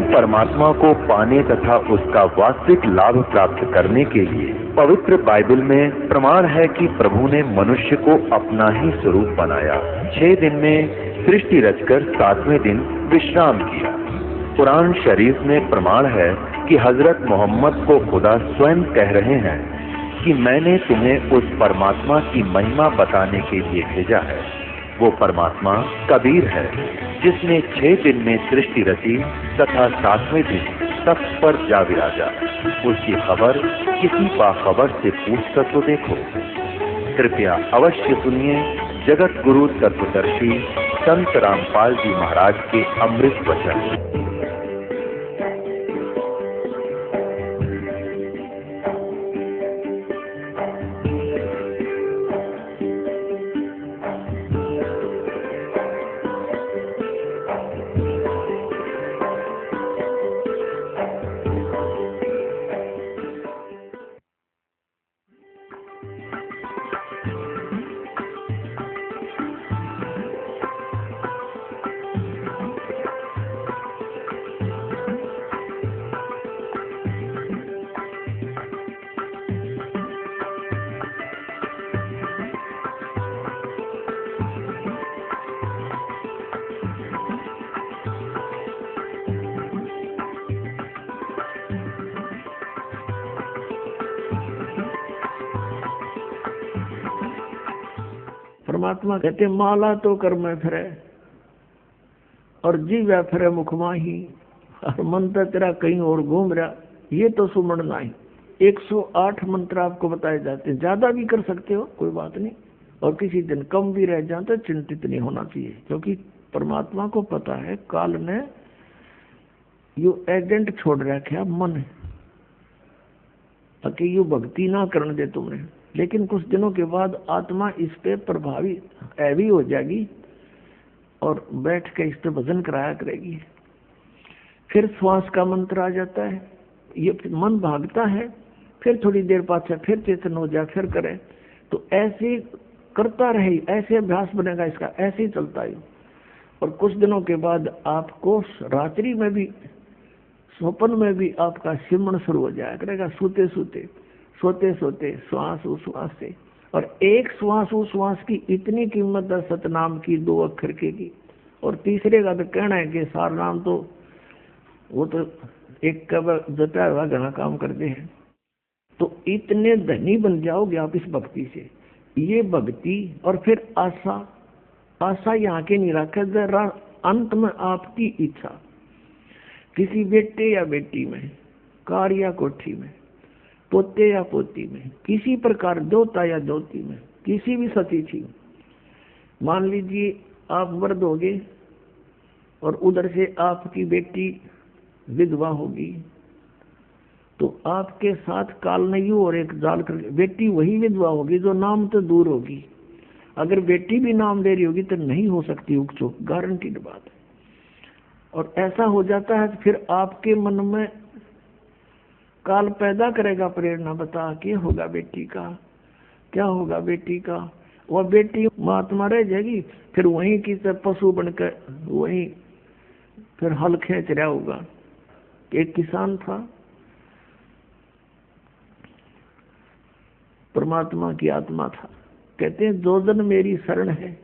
परमात्मा को पाने तथा उसका वास्तविक लाभ प्राप्त करने के लिए पवित्र बाइबल में प्रमाण है कि प्रभु ने मनुष्य को अपना ही स्वरूप बनाया। 6 दिन में सृष्टि रचकर 7वें दिन विश्राम किया। कुरान शरीफ में प्रमाण है कि हजरत मोहम्मद को खुदा स्वयं कह रहे हैं कि मैंने तुम्हें उस परमात्मा की महिमा बताने के लिए भेजा है। वो परमात्मा कबीर है जिसने 6 दिन में सृष्टि रची तथा 7वें दिन तख्त पर जा विराजा। उसकी खबर किसी बाखबर से पूछकर तो देखो। कृपया अवश्य सुनिए जगत गुरु तत्वदर्शी संत रामपाल जी महाराज के अमृत वचन। परमात्मा कहते माला तो कर में फिरे और जीव फिरे मुख माही और मंत्र तेरा कहीं और घूम रहा। ये तो सुमण नहीं। 108 मंत्र आपको बताए जाते हैं। ज्यादा भी कर सकते हो, कोई बात नहीं, और किसी दिन कम भी रह जाए तो चिंतित नहीं होना चाहिए, क्योंकि परमात्मा को पता है काल ने यो एजेंट छोड़ रखा मन ताकि यो भक्ति ना करने दे तुमने। लेकिन कुछ दिनों के बाद आत्मा इस पे प्रभावित ऐवी हो जाएगी और बैठ के इस पे भजन कराया करेगी। फिर श्वास का मंत्र आ जाता है, ये मन भागता है, फिर थोड़ी देर पाछा फिर चेतन हो जाए, फिर करे। तो ऐसे करता रहे, ऐसे अभ्यास बनेगा इसका, ऐसे ही चलता है। और कुछ दिनों के बाद आपको रात्रि में भी, स्वप्न में भी आपका सिमरण शुरू हो जाया करेगा। सोते सोते सोते सोते श्वास उश्वास से। और एक श्वास उश्वास की इतनी कीमत है सतनाम की, 2 अक्षर की। और तीसरे का तो कहना है कि सार नाम तो वो तो एक कब जता हुआ घना काम करते हैं। तो इतने धनी बन जाओगे आप इस भक्ति से। ये भक्ति और फिर आशा, आशा यहाँ के नहीं रखे जरा, अंत में आपकी इच्छा किसी बेटे या बेटी में, कार या कोठी में, पोते या पोती में, किसी प्रकार दोता या दोती में, किसी भी सतीथी में। मान लीजिए आप मर्द होगे और उधर से आपकी बेटी विधवा होगी, तो आपके साथ काल नहीं और एक जाल कर बेटी वही विधवा होगी जो नाम तो दूर होगी। अगर बेटी भी नाम ले रही होगी तो नहीं हो सकती उकचुक, गारंटीड बात है। और ऐसा हो जाता है तो फिर आपके मन में काल पैदा करेगा प्रेरणा, बता क्या होगा बेटी का, क्या होगा बेटी का। वह बेटी महात्मा रह जाएगी, फिर वहीं की पशु बनकर वहीं फिर हल खींच रहा होगा। एक किसान था, परमात्मा की आत्मा था, कहते हैं जो जन मेरी शरण है।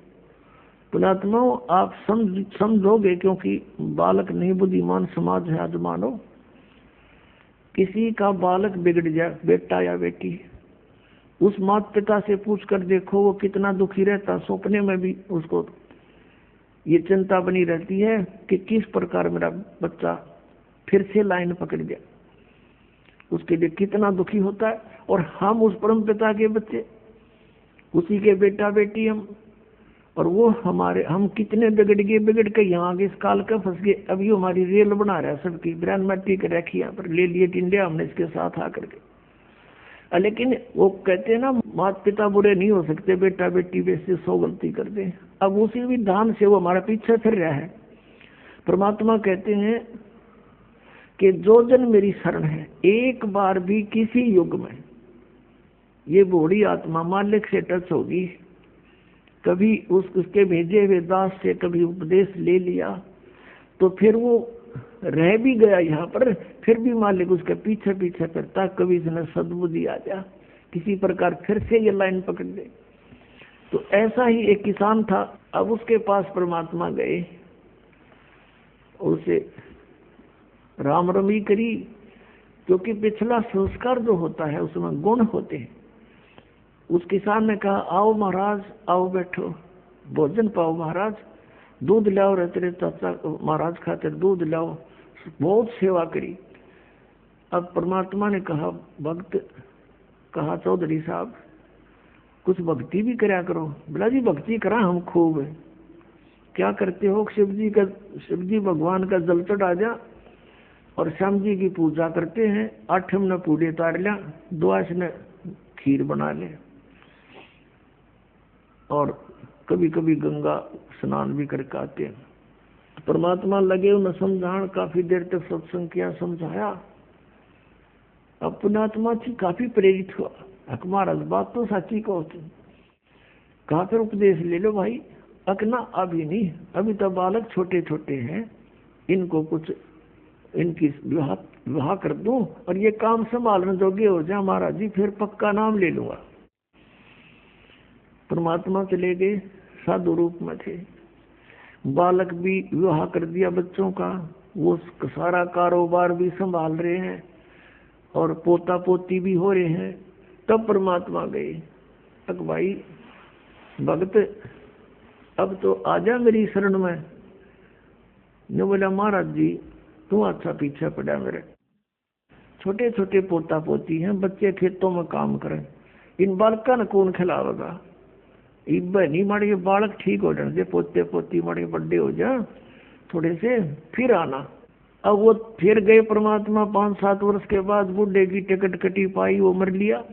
पुणात्मा आप समझोगे, क्योंकि बालक नहीं बुद्धिमान समाज है आज मानो। किसी का बालक बिगड़ जाए, बेटा या बेटी, उस माता पिता से पूछ कर देखो वो कितना दुखी रहता। सपने में भी उसको ये चिंता बनी रहती है कि किस प्रकार मेरा बच्चा फिर से लाइन पकड़ गया, उसके लिए कितना दुखी होता है। और हम उस परम पिता के बच्चे, उसी के बेटा बेटी हम, और वो हमारे, हम कितने बिगड़ के यहाँ आगे इस काल का फंस गए। अभी हमारी रेल बना रहा है सबकी, ब्रांड मैट्री कर रखी यहाँ पर, ले लिए इंडिया हमने इसके साथ आकर के। लेकिन वो कहते हैं ना माता पिता बुरे नहीं हो सकते, बेटा बेटी वैसे 100 गलती करते हैं। अब उसी विधान से वो हमारा पीछे फिर रहा है। परमात्मा कहते हैं कि जो जन मेरी शरण है, एक बार भी किसी युग में ये बूढ़ी आत्मा मालिक से टच होगी, कभी उसके भेजे हुए दास से कभी उपदेश ले लिया, तो फिर वो रह भी गया यहाँ पर, फिर भी मालिक उसके पीछे पीछे फिरता, कभी इसने सद्बुद्धि आ जा, किसी प्रकार फिर से ये लाइन पकड़ दे। तो ऐसा ही एक किसान था। अब उसके पास परमात्मा गए, उसे राम रमी करी, क्योंकि पिछला संस्कार जो होता है उसमें गुण होते हैं। उस किसान ने कहा, आओ महाराज, आओ बैठो, भोजन पाओ महाराज, दूध लाओ रे तेरे चाचा महाराज खातिर दूध लाओ। बहुत सेवा करी। अब परमात्मा ने कहा, भक्त कहा, चौधरी साहब कुछ भक्ति भी कराया करो। बोला जी भक्ति करा हम खूब है। क्या करते हो? शिव जी भगवान का जल चढ़ा जा और श्याम जी की पूजा करते हैं। 8 ने पूड़े तार लिया, 2 ने खीर बना ले, और कभी कभी गंगा स्नान भी करके आते हैं। परमात्मा लगे उन्हें समझान, काफी देर तक सत्संग किया, समझाया। अब पुण्यात्मा जी काफी प्रेरित हुआ, महाराज बात तो सच्ची कहो तुम, कहा फिर उपदेश ले लो भाई। अकना अभी नहीं, अभी तो बालक छोटे छोटे हैं, इनको कुछ इनकी विवाह कर दूं और ये काम संभालने जोगे हो जाए महाराज जी, फिर पक्का नाम ले लूंगा। परमात्मा चले गए, साधु रूप में थे। बालक भी विवाह कर दिया बच्चों का, वो सारा कारोबार भी संभाल रहे हैं और पोता पोती भी हो रहे हैं। तब परमात्मा गए, तक भाई भगत अब तो आजा मेरी शरण में। ने बोला, महाराज जी तू अच्छा पीछे पड़ा, मेरे छोटे छोटे पोता पोती हैं, बच्चे खेतों में काम करें, इन बालका ने कौन खिलावेगा? नहीं मारे बालक ठीक हो जाए, पोते पोती मारे बड़े हो जा थोड़े से, फिर आना। अब वो फिर गए परमात्मा। 5-7 वर्ष के बाद बूढ़े की टिकट कटी पाई, वो मर लिया।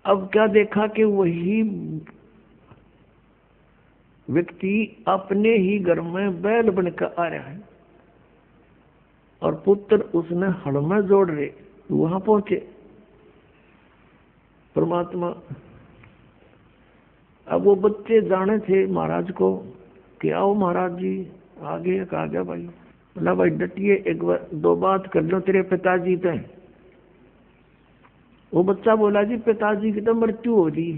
अब क्या देखा कि वही व्यक्ति अपने ही घर में बैल बनकर आ रहा है और पुत्र उसने हड़ में जोड़ रहे। वहां पहुंचे परमात्मा। अब वो बच्चे जाने थे महाराज को कि आओ महाराज जी, आगे कहा गया भाई। बोला भाई डटिए, 1-2 बात कर लो तेरे पिताजी पे। वो बच्चा बोला, जी पिताजी की तो मृत्यु हो रही।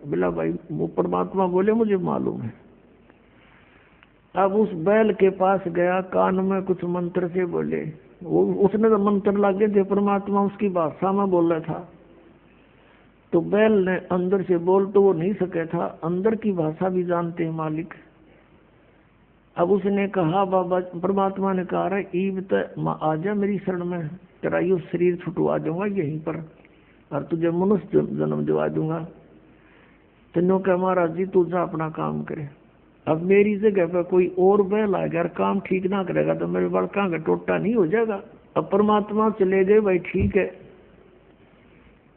बोला भाई, वो परमात्मा बोले मुझे मालूम है। अब उस बैल के पास गया, कान में कुछ मंत्र से बोले। वो उसने तो मंत्र लागे थे, परमात्मा उसकी भाषा में बोल रहा था। तो बैल ने अंदर से बोल तो वो नहीं सके था, अंदर की भाषा भी जानते हैं मालिक। अब उसने कहा, बाबा परमात्मा ने कहा, ईब तो आजा मेरी शरण में, तेरा यू शरीर छुटवा दूंगा यहीं पर और तुझे मनुष्य जन्म दिवा दूंगा। तेनों कहा, महाराज जी तू जा अपना काम करे। अब मेरी जगह पर कोई और बैल आ गया, काम ठीक ना करेगा तो मेरे बड़का का टोटा नहीं हो जाएगा। अब परमात्मा चले गए, भाई ठीक है।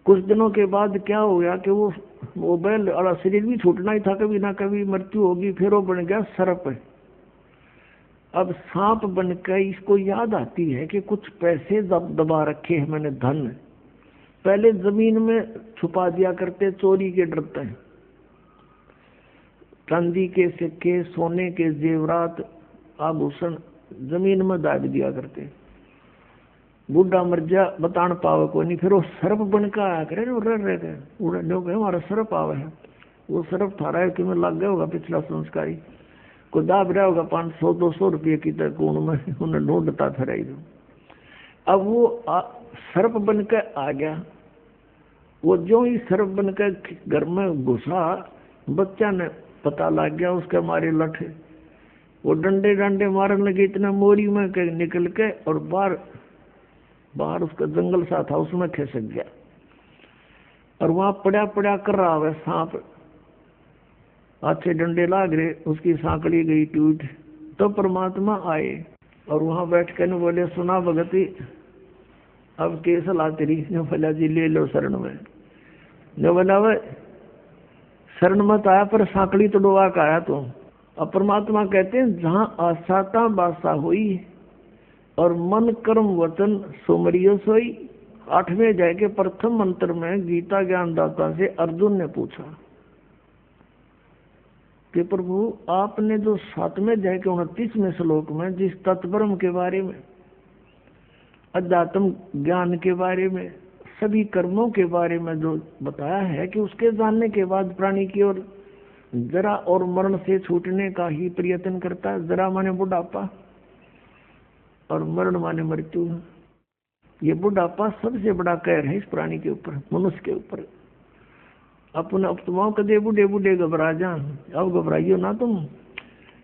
कुछ दिनों के बाद क्या हो गया कि वो बैल और शरीर भी छूटना ही था, कभी ना कभी मृत्यु होगी। फिर वो बन गया सर्प। अब सांप बनकर इसको याद आती है कि कुछ पैसे दबा रखे हैं मैंने, धन पहले जमीन में छुपा दिया करते, चोरी के डरते हैं। चांदी के सिक्के, सोने के जेवरात, आभूषण जमीन में दाब दिया करते। बूढ़ा मर जा बतान पावे को नहीं, फिर वो सर्प बनकर आया करे, उड़े हमारा सर्प आवे है। वो सर्प थारा है कि में लग गया होगा पिछला संस्कारी को, दाब रहा होगा 500-200 रुपये की तकून में, उन्हें ढूंढता फिर। अब वो सर्प बनकर आ गया। वो जो ही सर्प बनकर घर में घुसा, बच्चा ने पता लग गया उसके मारे लठ। वो डंडे डंडे मारने लगे, इतना मोरी में निकल के, और बाहर उसका जंगल सा था उसमें खिसक गया और वहां पड़ा पड़ा कर रहा है सांप। अच्छे डंडे लाग रहे, उसकी सांकड़ी गई टूट। तो परमात्मा आए और वहां बैठ कर बोले, सुना भगती अब के सलाह तेरी? ने बोला, जी ले लो शरण में। ने बोला, वह शरण मत आया पर सांकड़ी तोड़वा का आया तो। अब परमात्मा कहते हैं, जहां आसाता बासा हुई और मन कर्म वचन सुमरियो सोई। 8वें अध्याय के प्रथम मंत्र में गीता ज्ञानदाता से अर्जुन ने पूछा, कि प्रभु आपने जो 7वें अध्याय के 29वें श्लोक में जिस तत्ब्रह्म के बारे में, अध्यात्म ज्ञान के बारे में, सभी कर्मों के बारे में जो बताया है कि उसके जानने के बाद प्राणी की ओर जरा और मरण से छूटने का ही प्रयत्न करता है। जरा माने बुढ़ापा और मरण माने मृत्यु। ये बुढ़ापा सबसे बड़ा कहर है इस प्राणी के ऊपर, मनुष्य के ऊपर। अपने अपतमाओं कदे बूढ़े बूढ़े घबरा जा, अब घबराइयो ना तुम,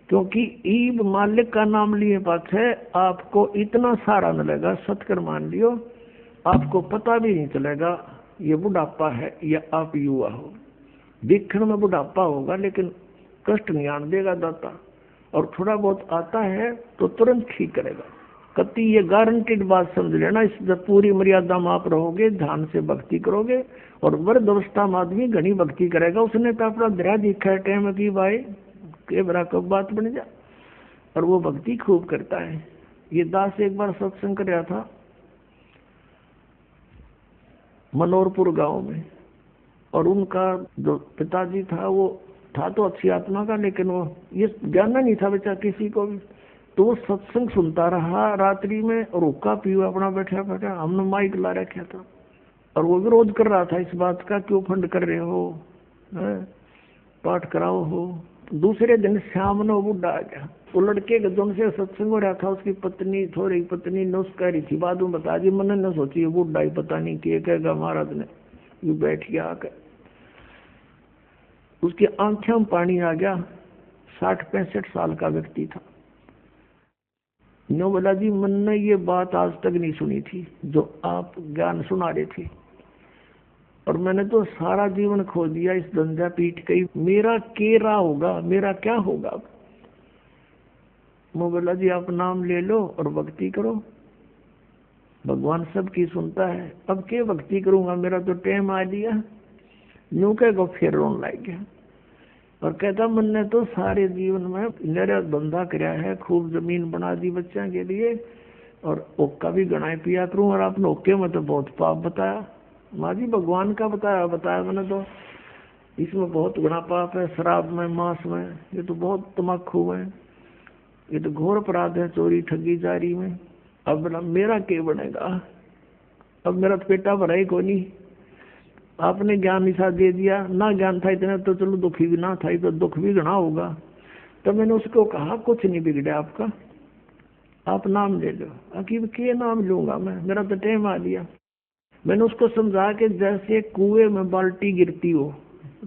क्योंकि ईब मालिक का नाम लिए पाछे आपको इतना सारा मिलेगा, सत्कर मान लियो, आपको पता भी नहीं चलेगा ये बुढ़ापा है या आप युवा हो। दिखने में बुढ़ापा होगा लेकिन कष्ट नहीं आने देगा दाता, और थोड़ा बहुत आता है तो तुरंत ठीक करेगा। कति ये गारंटीड बात समझ लेना। इस पूरी मर्यादा में आप रहोगे, ध्यान से भक्ति करोगे, और वृद्ध अवस्था में आदमी घनी भक्ति करेगा। उसने तो अपना दरिया दिखा है टाइम की भाई के बरा कब बात बन जा, और वो भक्ति खूब करता है। ये दास एक बार सत्संग कर रहा था मनोरपुर गांव में, और उनका जो पिताजी था वो था तो अच्छी आत्मा का, लेकिन वो ये ज्ञान नहीं था बेचा किसी को भी। तो वो सत्संग सुनता रहा रात्रि में, और हुक्का पीवा अपना बैठा बैठा, हमने माइक ला रखा था, और वो विरोध कर रहा था इस बात का, क्यों फंड कर रहे हो, पाठ कराओ हो। दूसरे दिन शाम ने वो बुढ़ा आ गया। वो लड़के के जोन से सत्संग हो रहा था, उसकी पत्नी थोड़ी पत्नी नुस कह रही थी, बाद में बता दी। मैंने न सोची ये बुढ़ा ही पता नहीं क्या कहेगा महाराज ने, ये बैठ गया आकर, उसकी आंखें में पानी आ गया। 60-65 साल का व्यक्ति था। नो बोला जी मैंने ये बात आज तक नहीं सुनी थी जो आप ज्ञान सुना रहे थे, और मैंने तो सारा जीवन खो दिया इस धंधा पीठ के, मेरा केरा होगा, मेरा क्या होगा। मैं बोला जी आप नाम ले लो और भक्ति करो, भगवान सबकी सुनता है। अब क्या भक्ति करूंगा, मेरा तो टाइम आ दिया। यूं कह फिर रोन लग गया, और कहता मैंने तो सारे जीवन में मेरा धंधा कराया है, खूब जमीन बना दी बच्चों के लिए, और ओक्का भी गणाए पिया करूं, और आपने ओके में तो बहुत पाप बताया। माँ जी भगवान का बताया मैंने तो, इसमें बहुत बड़ा पाप है, शराब में, मांस में, ये तो बहुत तम्बाकू है, ये तो घोर अपराध है, चोरी ठगी जारी में। अब बोला मेरा क्या बनेगा, अब मेरा तो पेटा भरा ही को नहीं। आपने ज्ञान निशा दे दिया, ना ज्ञान था इतना तो चलो दुखी भी ना था, तो दुख भी घना होगा। तो मैंने उसको कहा कुछ नहीं बिगड़ा आपका, आप नाम ले लो। आखिर के नाम लूंगा मैं, मेरा तो टाइम आ लिया। मैंने उसको समझा कि जैसे कुएं में बाल्टी गिरती हो,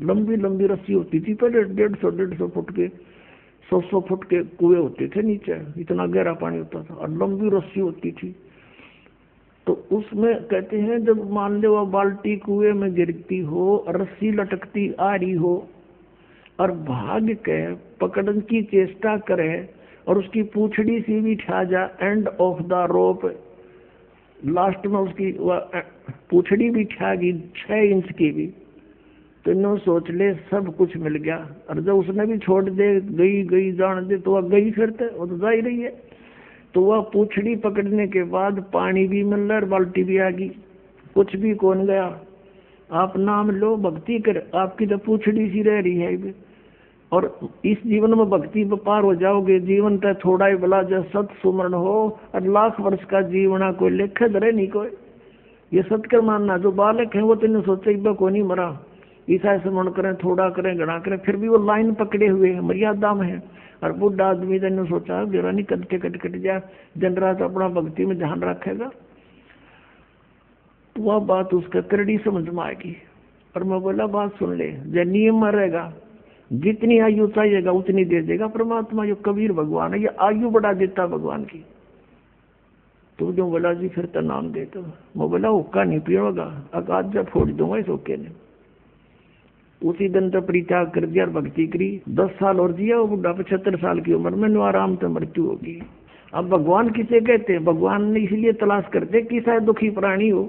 लंबी लंबी रस्सी होती थी पहले, 150 फुट के, 100 फुट के कुएं होते थे नीचे, इतना गहरा पानी होता था, और लंबी रस्सी होती थी। तो उसमें कहते हैं जब मान लो बाल्टी कुएं में गिरती हो, रस्सी लटकती आ रही हो, और भाग के पकड़ने की चेष्टा करे, और उसकी पूछड़ी सी भी ठा जा end of the rope, last में उसकी पूछड़ी भी ठा गई 6 इंच की भी, तो इन्हों सोच ले सब कुछ मिल गया। और जब उसने भी छोड़ दे, गई जान दे, तो वह गई फिर वो तो जा ही रही है। तो वह पूछड़ी पकड़ने के बाद पानी भी मिल रहा, बाल्टी भी आ गई, कुछ भी कौन गया। आप नाम लो, भक्ति कर, आपकी तो पूछड़ी सी रह रही है। और इस जीवन में भक्ति में पार हो जाओगे। जीवन तो थोड़ा ही भला जब सत सुमरण हो, और लाख वर्ष का जीवना कोई लेखे धरे नहीं कोई। ये सत्कर मानना, जो बालक है वो तो सोचे को नहीं मरा, ईसा स्मरण करें, थोड़ा करें, घना करें, फिर भी वो लाइन पकड़े हुए हैं, मर्यादा में है। और बुढ़ा आदमी ने सोचा जरा नहीं कट जाए, जनरा तो अपना भक्ति में ध्यान रखेगा, तो वह बात उसका करड़ी समझ में आएगी। और मैं बोला बात सुन ले, जब नियम में रहेगा, जितनी आयु चाहिएगा उतनी दे देगा परमात्मा। जो कबीर भगवान है, ये आयु बढ़ा देता भगवान की। तो जो बोला जी फिर तो नाम दे दो। मैं बोला हुक्का नहीं पियोगा, अकाज जब फोड़ दूंगा इस हुक्के ने। उसी दिन तो परित्याग कर दिया और भक्ति करी। 10 साल और जिया वो बुढ़ा, 75 साल की उम्र में आराम से मृत्यु होगी। अब भगवान किसे कहते हैं? भगवान ने इसलिए तलाश करते कि शायद दुखी प्राणी हो,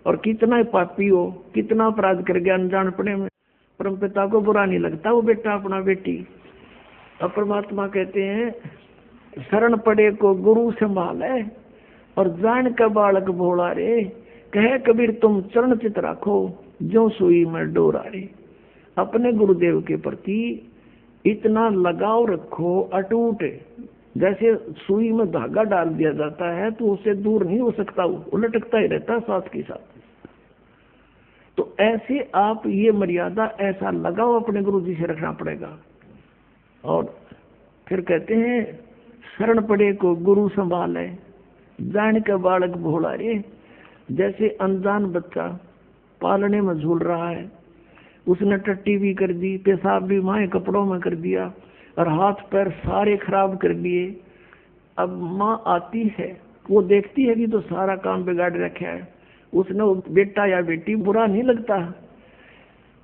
और कितना पापी हो, कितना अपराध कर गया अनजानपने में, परम पिता को बुरा नहीं लगता वो बेटा अपना बेटी। अब परमात्मा कहते हैं शरण पड़े को गुरु संभाले, और जान का बालक भोला रे, कहे कबीर तुम चरण चित राखो, जो सुई में डोरा रे। अपने गुरुदेव के प्रति इतना लगाव रखो अटूट, जैसे सुई में धागा डाल दिया जाता है तो उससे दूर नहीं हो सकता, वो लटकता ही रहता है साथ के साथ। तो ऐसे आप ये मर्यादा, ऐसा लगाव अपने गुरु जी से रखना पड़ेगा। और फिर कहते हैं शरण पड़े को गुरु संभाले, जान के बालक भोला रे। जैसे अनजान बच्चा पालने में झूल रहा है, उसने टट्टी भी कर दी, पेशाब भी माए कपड़ों में कर दिया और हाथ पैर सारे खराब कर दिए। अब माँ आती है, वो देखती है कि तो सारा काम बिगाड़ रखा है, उसने बेटा या बेटी बुरा नहीं लगता,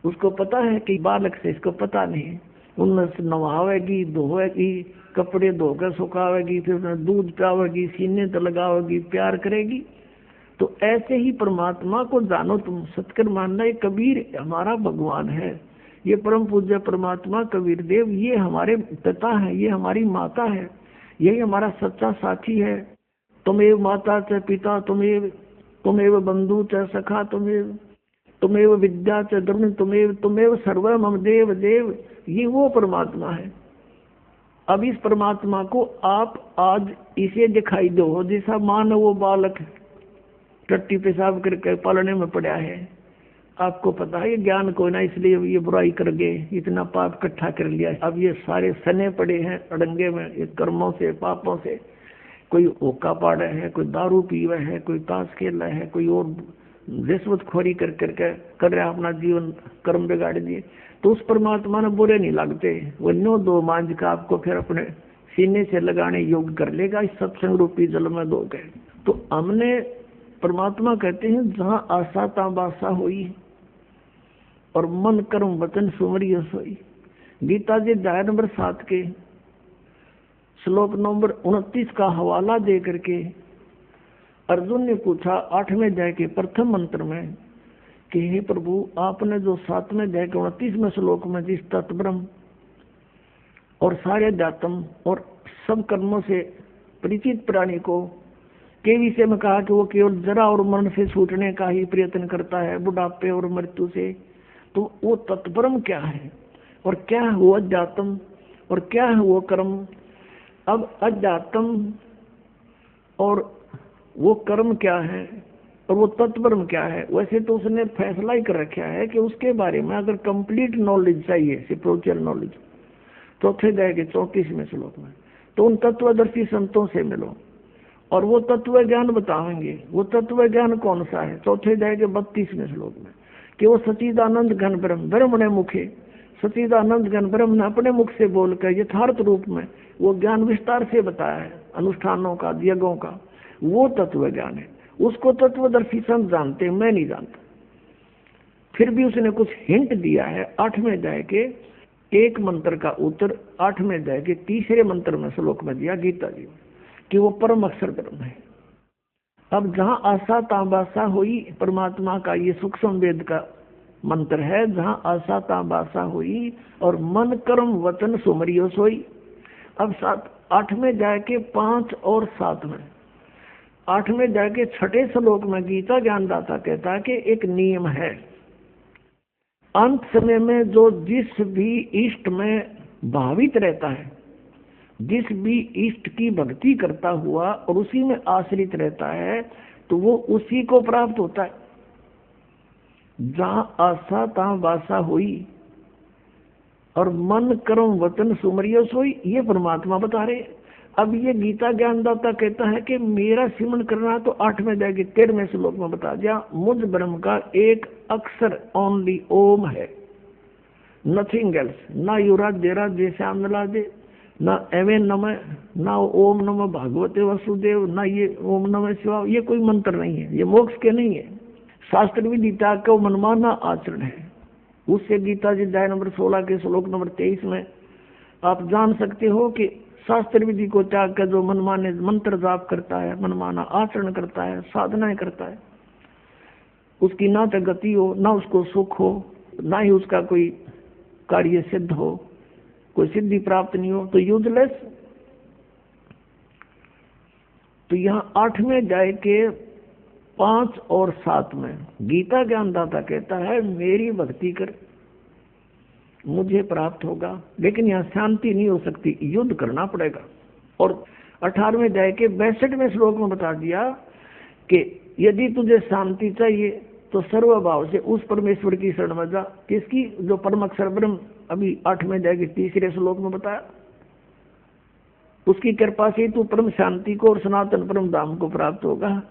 उसको पता है कि बालक से इसको पता नहीं, उनमें नवावेगी, धोएगी, कपड़े धोकर सुखावेगी, फिर उन्हें दूध पिलावेगी, सीने तो लगावेगी, प्यार करेगी। तो ऐसे ही परमात्मा को जानो तुम, सतकर मानना ये कबीर हमारा भगवान है, ये परम पूज्य परमात्मा कबीर देव ये हमारे पिता है, ये हमारी माता है, यही हमारा सच्चा साथी है। तुमेव माता च पिता, तुमेव बंधु च सखा, तुमेव विद्या च द्रविण, तुमेव सर्व मम देव देव, ये वो परमात्मा है। अब इस परमात्मा को आप आज इसे दिखाई दो, जैसा मान वो बालक टट्टी पेशाब करके पालने में पड़ा है, आपको पता है ये ज्ञान को ना, इसलिए ये बुराई कर गए, इतना पाप इकट्ठा कर लिया। अब ये सारे सने पड़े हैं अड़ंगे में, ये कर्मों से पापों से, कोई ओका पाड़ा है, कोई दारू पीवा है, कोई ताश खेला है, कोई और रिश्वतखोरी कर करके कर रहा अपना जीवन कर्म बिगाड़ दिए। तो उस परमात्मा ने बुरे नहीं लगते, वो नो दो मांझ का आपको फिर अपने सीने से लगाने योग्य कर लेगा इस सत्संग रूपी जल में दो गए। तो हमने परमात्मा कहते हैं जहाँ आशा ता बासा हुई और मन कर्म वचन सुमरिय सोई। गीता जी अध्याय नंबर 7 के श्लोक नंबर 29 का हवाला दे करके अर्जुन ने पूछा 8वें अध्याय के प्रथम मंत्र में कि हे प्रभु, आपने जो 7वें अध्याय के 29वें श्लोक में जिस तत्ब्रह्म और सारे अध्यात्म और सब कर्मों से परिचित प्राणी को के विषय में कहा कि वो केवल जरा और मरण से छूटने का ही प्रयत्न करता है, बुढ़ापे और मृत्यु से, तो वो तत्ब्रह्म क्या है और क्या है वो अध्यात्म और क्या है वो कर्म। अब अध्यात्म और वो कर्म क्या है और वो तत्ब्रह्म क्या है, वैसे तो उसने फैसला ही कर रखा है कि उसके बारे में अगर कंप्लीट नॉलेज चाहिए, स्पिरिचुअल नॉलेज, चौथे अध्याय के 34वें श्लोक में, तो उन तत्वदर्शी संतों से मिलो और वो तत्व ज्ञान बताएंगे। वो तत्व ज्ञान कौन सा है? चौथे अध्याय के 32वें श्लोक में कि वो सच्चिदानंद घन ब्रह्म, ब्रह्म ने मुखे, सच्चिदानंद घन ब्रह्म ने अपने मुख से बोलकर यथार्थ रूप में वो ज्ञान विस्तार से बताया है, अनुष्ठानों का, यज्ञों का, वो तत्व ज्ञान है। उसको तत्वदर्शी संत जानते हैं, मैं नहीं जानता। फिर भी उसने कुछ हिंट दिया है 8वें अध्याय के एक मंत्र का उत्तर 8वें अध्याय के 3रे मंत्र में श्लोक में दिया गीता जी कि वो परम अक्षर ब्रह्म है। अब जहाँ आशा ताबासा हुई, परमात्मा का ये सूक्ष्म वेद का मंत्र है, जहाँ आशा ताबासा हुई और मन कर्म वचन सुमरियो सोई। अब 8वें अध्याय के 5 और 7 में, 8वें अध्याय के 6ठे श्लोक में गीता ज्ञानदाता कहता है कि एक नियम है, अंत समय में जो जिस भी इष्ट में भावित रहता है, जिस भी इष्ट की भक्ति करता हुआ और उसी में आश्रित रहता है, तो वो उसी को प्राप्त होता है। जहां आशा तहां वासा हुई और मन कर्म वचन सुमरियो सोई, ये परमात्मा बता रहे। अब ये गीता ज्ञानदाता कहता है कि मेरा सिमरन करना तो 8वें अध्याय के 13वें श्लोक में बता दिया, मुझ ब्रह्म का एक अक्षर ओनली ओम है, नथिंग एल्स, ना युरा देरा जैसा मिला दे, ना एवे नमः, ना ओम नमः भागवते वसुदेव, ना ये ओम नमः शिवा, ये कोई मंत्र नहीं है, ये मोक्ष के नहीं है। शास्त्र विधि त्याग का मनमाना आचरण है। उससे गीता जी अध्याय नंबर 16 के श्लोक नंबर 23 में आप जान सकते हो कि शास्त्र विधि को त्याग कर जो मनमाने मंत्र जाप करता है, मनमाना आचरण करता है, साधनाएं करता है, उसकी ना तो गति हो, ना उसको सुख हो, ना ही उसका कोई कार्य सिद्ध हो, कोई सिद्धि प्राप्त नहीं हो, तो यूजलेस। तो यहाँ 8वें अध्याय के 5 और 7 में गीता ज्ञानदाता कहता है मेरी भक्ति कर, मुझे प्राप्त होगा। लेकिन यहाँ शांति नहीं हो सकती, युद्ध करना पड़ेगा। और 18वें अध्याय के 62वें श्लोक में बता दिया कि यदि तुझे शांति चाहिए तो सर्वभाव से उस परमेश्वर की शरण में जा। किसकी? जो परम अक्षर ब्रह्म, अभी 8वें अध्याय के 3 श्लोक में बताया। उसकी कृपा से तू परम शांति को और सनातन परम धाम को प्राप्त होगा।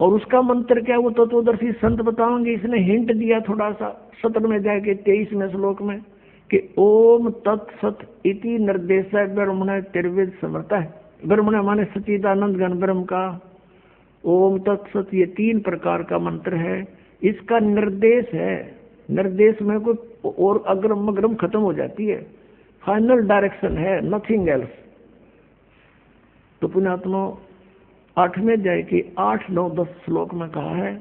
और उसका मंत्र क्या, वो तत्वदर्शी संत बताओगे। इसने हिंट दिया थोड़ा सा 17वें अध्याय के 23वें श्लोक में कि ओम तत्सत इति निर्देश ब्रह्मण त्रिवेद समर्थ है। ब्रह्मण माने सच्चिदानंद घन ब्रह्म का। ओम तत्सत ये 3 प्रकार का मंत्र है। इसका निर्देश है। निर्देश में कोई और अग्रम अग्रम खत्म हो जाती है, फाइनल डायरेक्शन है, नथिंग एल्स। तो पुण्यात्मा 8वें अध्याय के 8, 9, 10 श्लोक में कहा है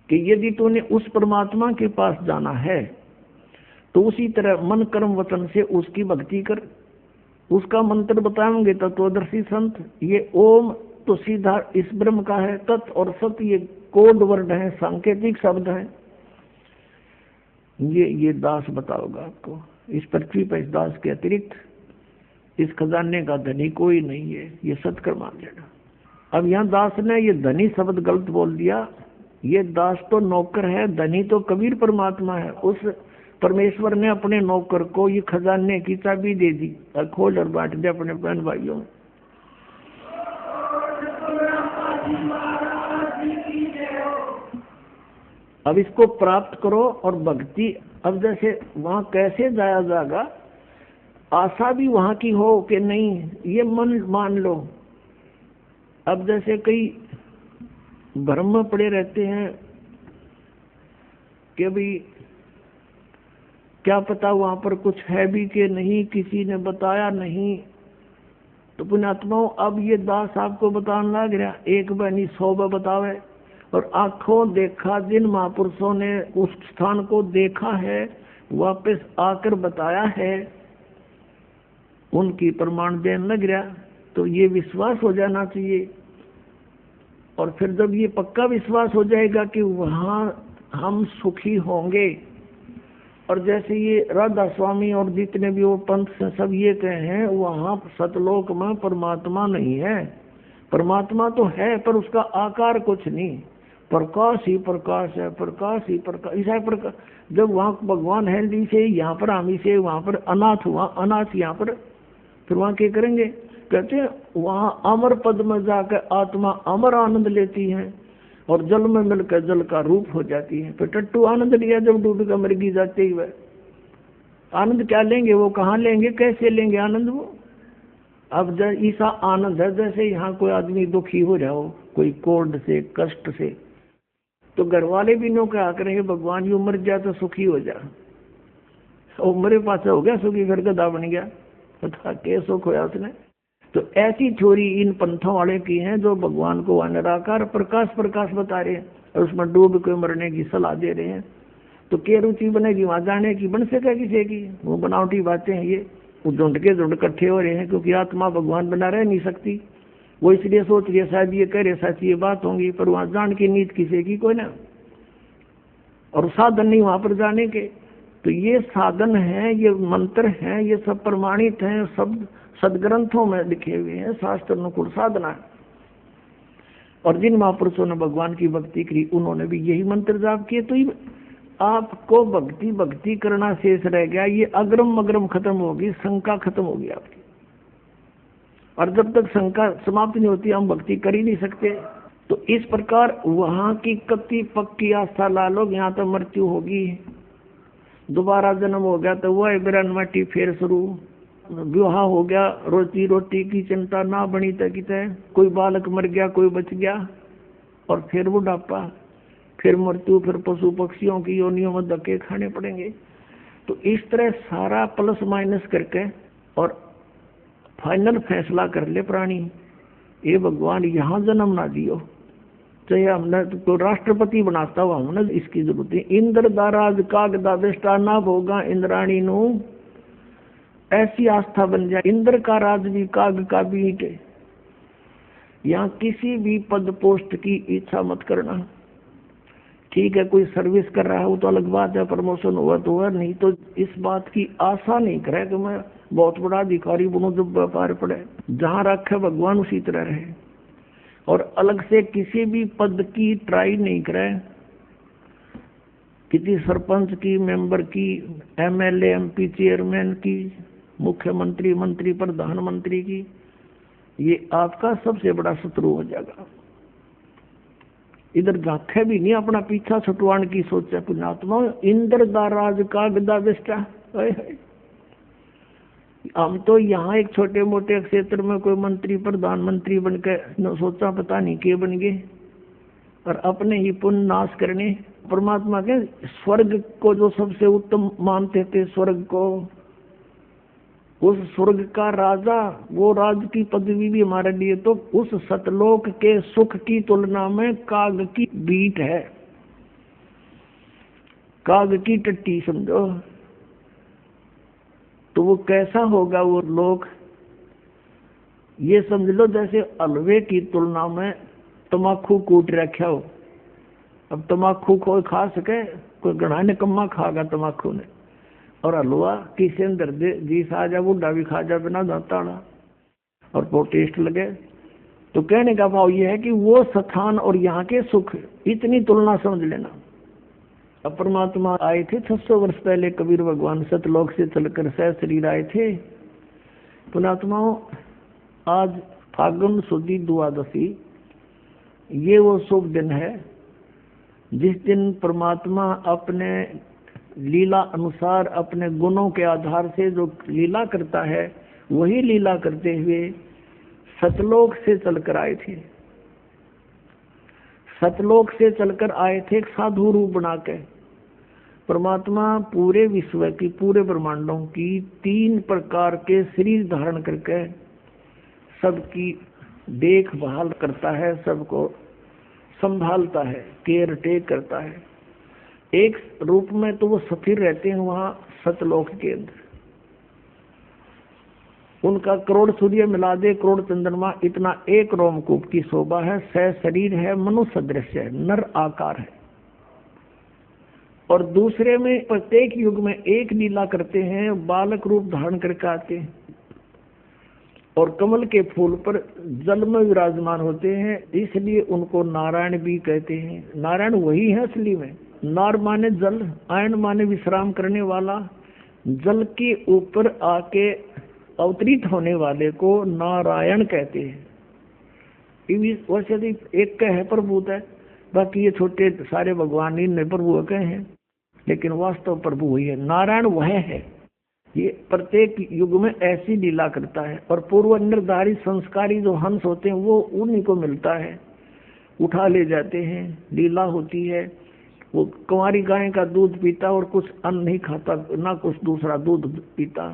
कि यदि तूने उस परमात्मा के पास जाना है तो उसी तरह मन कर्म वचन से उसकी भक्ति कर। उसका मंत्र बताएंगे तत्वदर्शी संत। ये ओम तो सीधा इस ब्रह्म का है, तत् और सत ये कोड वर्ड है, सांकेतिक शब्द है। ये दास बताओगा आपको। इस पृथ्वी पर इस दास के अतिरिक्त इस खजाने का धनी कोई नहीं है, ये सत्कर मान लेना। अब यहाँ दास ने ये धनी शब्द गलत बोल दिया। ये दास तो नौकर है, धनी तो कबीर परमात्मा है। उस परमेश्वर ने अपने नौकर को ये खजाने की चाबी दे दी, खोल और बांट दे अपने बहन भाइयों। अब इसको प्राप्त करो और भक्ति। अब जैसे वहां कैसे जाया जाएगा, आशा भी वहां की हो कि नहीं, ये मन मान लो। अब जैसे कई भ्रम में पड़े रहते हैं कि भाई क्या पता वहां पर कुछ है भी कि नहीं, किसी ने बताया नहीं। तो पुण्यात्माओं, अब ये दास आपको बताने लग रहा, एक बनी 100 बतावे। और आंखों देखा जिन महापुरुषों ने उस स्थान को देखा है, वापस आकर बताया है, उनकी प्रमाण देने लग रहा। तो ये विश्वास हो जाना चाहिए। और फिर जब ये पक्का विश्वास हो जाएगा कि वहां हम सुखी होंगे, और जैसे ये राधा स्वामी और जितने भी वो पंथ से सब ये कहे हैं, वहां सतलोक में परमात्मा नहीं है। परमात्मा तो है पर उसका आकार कुछ नहीं, प्रकाश ही प्रकाश है, प्रकाश ही प्रकाश। ऐसा प्रकाश जब वहां भगवान है दी से, यहाँ पर आमी से, वहां पर अनाथ हुआ, अनाथ यहाँ पर, फिर वहां क्या करेंगे? कहते हैं वहां अमर पद में जाकर आत्मा अमर आनंद लेती है और जल में मिलकर जल का रूप हो जाती है। फिर टट्टू आनंद लिया जब डूब कर मृगी जाते ही, वह आनंद क्या लेंगे? वो कहाँ लेंगे, कैसे लेंगे आनंद वो? अब ऐसा आनंद है जैसे यहाँ कोई आदमी दुखी हो जाओ, कोई कोर्ड से, कष्ट से, तो घर वाले भी नो क्या करेंगे, भगवान यू मर जाए तो सुखी हो जा। और मेरे पास हो गया सुखी, घर गधा बन गया, पता क्या सुख होया उसने। तो ऐसी थ्योरी इन पंथों वाले की है जो भगवान को निराकार प्रकाश प्रकाश बता रहे हैं और उसमें डूब के मरने की सलाह दे रहे हैं। तो क्या रुचि बनेगी वहां जाने की? बन सके किसी की? वो बनावटी बातें हैं ये। वो झुंड के झुंड इकट्ठे हो रहे हैं क्योंकि आत्मा भगवान बना रह नहीं सकती। वो इसलिए सोच रही है शायद ये कह रहे सच ये बात होंगी, पर वहां जान की नीत किसी की कोई ना, और साधन नहीं वहां पर जाने के। तो ये साधन है, ये मंत्र है, ये सब प्रमाणित है, सब सदग्रंथों में लिखे हुए हैं, शास्त्र अनुकूल साधना है। और जिन महापुरुषों ने भगवान की भक्ति की उन्होंने भी यही मंत्र जाप किए। तो आपको भक्ति भक्ति करना शेष रह गया, ये अग्रम अग्रम खत्म होगी, शंका खत्म होगी आपकी। और जब तक शंका समाप्त नहीं होती हम भक्ति कर ही नहीं सकते। तो इस प्रकार वहां की कति पक्की आस्था ला लो, यहाँ तो मृत्यु होगी, दोबारा जन्म हो गया तो वह बिरनमटी फिर शुरू, विवाह हो गया, रोटी रोटी की चिंता ना बनी तक, कोई बालक मर गया, कोई बच गया, और फिर बुढ़ापा, फिर मृत्यु, फिर पशु पक्षियों की योनियों में धक्के खाने पड़ेंगे। तो इस तरह सारा प्लस माइनस करके और फाइनल फैसला कर ले प्राणी, ये भगवान यहाँ जन्म ना दियो, चाहे हमने तो राष्ट्रपति बनाता हुआ हमने इसकी जरूरत है। इंद्र दाराज काग दादिष्टा ना भोगा इंद्राणी नु, ऐसी आस्था बन जाए। इंद्र का राज भी काग का भी के, यहाँ किसी भी पद पोस्ट की इच्छा मत करना, ठीक है, कोई सर्विस कर रहा है वो तो अलग बात है, प्रमोशन हुआ तो हुआ, नहीं तो इस बात की आशा नहीं करे कि मैं बहुत बड़ा अधिकारी बनूं जब व्यापार पड़े। जहां रखे भगवान उसी तरह रहे, और अलग से किसी भी पद की ट्राई नहीं करे, किसी सरपंच की, मेंबर की, एमएलए, एमपी, चेयरमैन की, मुख्यमंत्री, मंत्री, प्रधानमंत्री की। ये आपका सबसे बड़ा शत्रु हो जाएगा। इधर झांके भी नहीं, अपना पीछा छुटवाने की सोचा पुण्यात्मा। इंद्र दा राज का गदा बेस्टा, हम तो यहाँ एक छोटे मोटे क्षेत्र में कोई मंत्री, प्रधानमंत्री बन के सोचा पता नहीं के बन गए, और अपने ही पुण्य नाश करने। परमात्मा के स्वर्ग को जो सबसे उत्तम मानते थे, स्वर्ग को, उस स्वर्ग का राजा, वो राज की पदवी भी हमारे लिए तो उस सतलोक के सुख की तुलना में काग की बीट है, काग की टट्टी समझो। तो वो कैसा होगा वो लोक, ये समझ लो जैसे हलवे की तुलना में तमाकू कूट रखा हो। अब तमाकू कोई खा सके, कोई गणा निकम्मा खागा तमाकू ने, और हलवा किसी अंदर दे जी सा जा, बुढ़ा भी खा जा बिना दांता और वो टेस्ट लगे। तो कहने का भाव ये है कि वो स्थान और यहाँ के सुख, इतनी तुलना समझ लेना। अब परमात्मा आए थे 600 वर्ष पहले, कबीर भगवान सतलोक से चलकर सह शरीर आए थे। पुणात्माओं, आज फागुन सुदी द्वादशी, ये वो शुभ दिन है जिस दिन परमात्मा अपने लीला अनुसार, अपने गुणों के आधार से जो लीला करता है, वही लीला करते हुए सतलोक से चलकर आए थे। सतलोक से चलकर आए थे एक साधु रूप बना के। परमात्मा पूरे विश्व की, पूरे ब्रह्मांडों की 3 प्रकार के शरीर धारण करके सबकी देखभाल करता है, सबको संभालता है, केयर टेक करता है। एक रूप में तो वो स्थिर रहते हैं वहां सतलोक के अंदर, उनका करोड़ सूर्य मिला दे, करोड़ चंद्रमा इतना एक रोमकूप की शोभा है। सह शरीर है, मनुष्य दृश्य है, नर आकार है। और दूसरे में प्रत्येक युग में एक लीला करते हैं, बालक रूप धारण करके आते हैं और कमल के फूल पर जल में विराजमान होते हैं, इसलिए उनको नारायण भी कहते हैं। नारायण वही है असली में। नार माने जल, आयन माने विश्राम करने वाला, जल के ऊपर आके अवतरित होने वाले को नारायण कहते हैं। वैसे एक का है प्रभुत है, बाकी ये छोटे सारे भगवान इन प्रभु के हैं, लेकिन वास्तव प्रभु वही है। नारायण वह है। ये प्रत्येक युग में ऐसी लीला करता है। और पूर्व निर्धारित संस्कारी जो हंस होते हैं वो उन्हीं को मिलता है, उठा ले जाते हैं, लीला होती है। वो कुंवारी गाय का दूध पीता और कुछ अन्न नहीं खाता, ना कुछ दूसरा दूध पीता,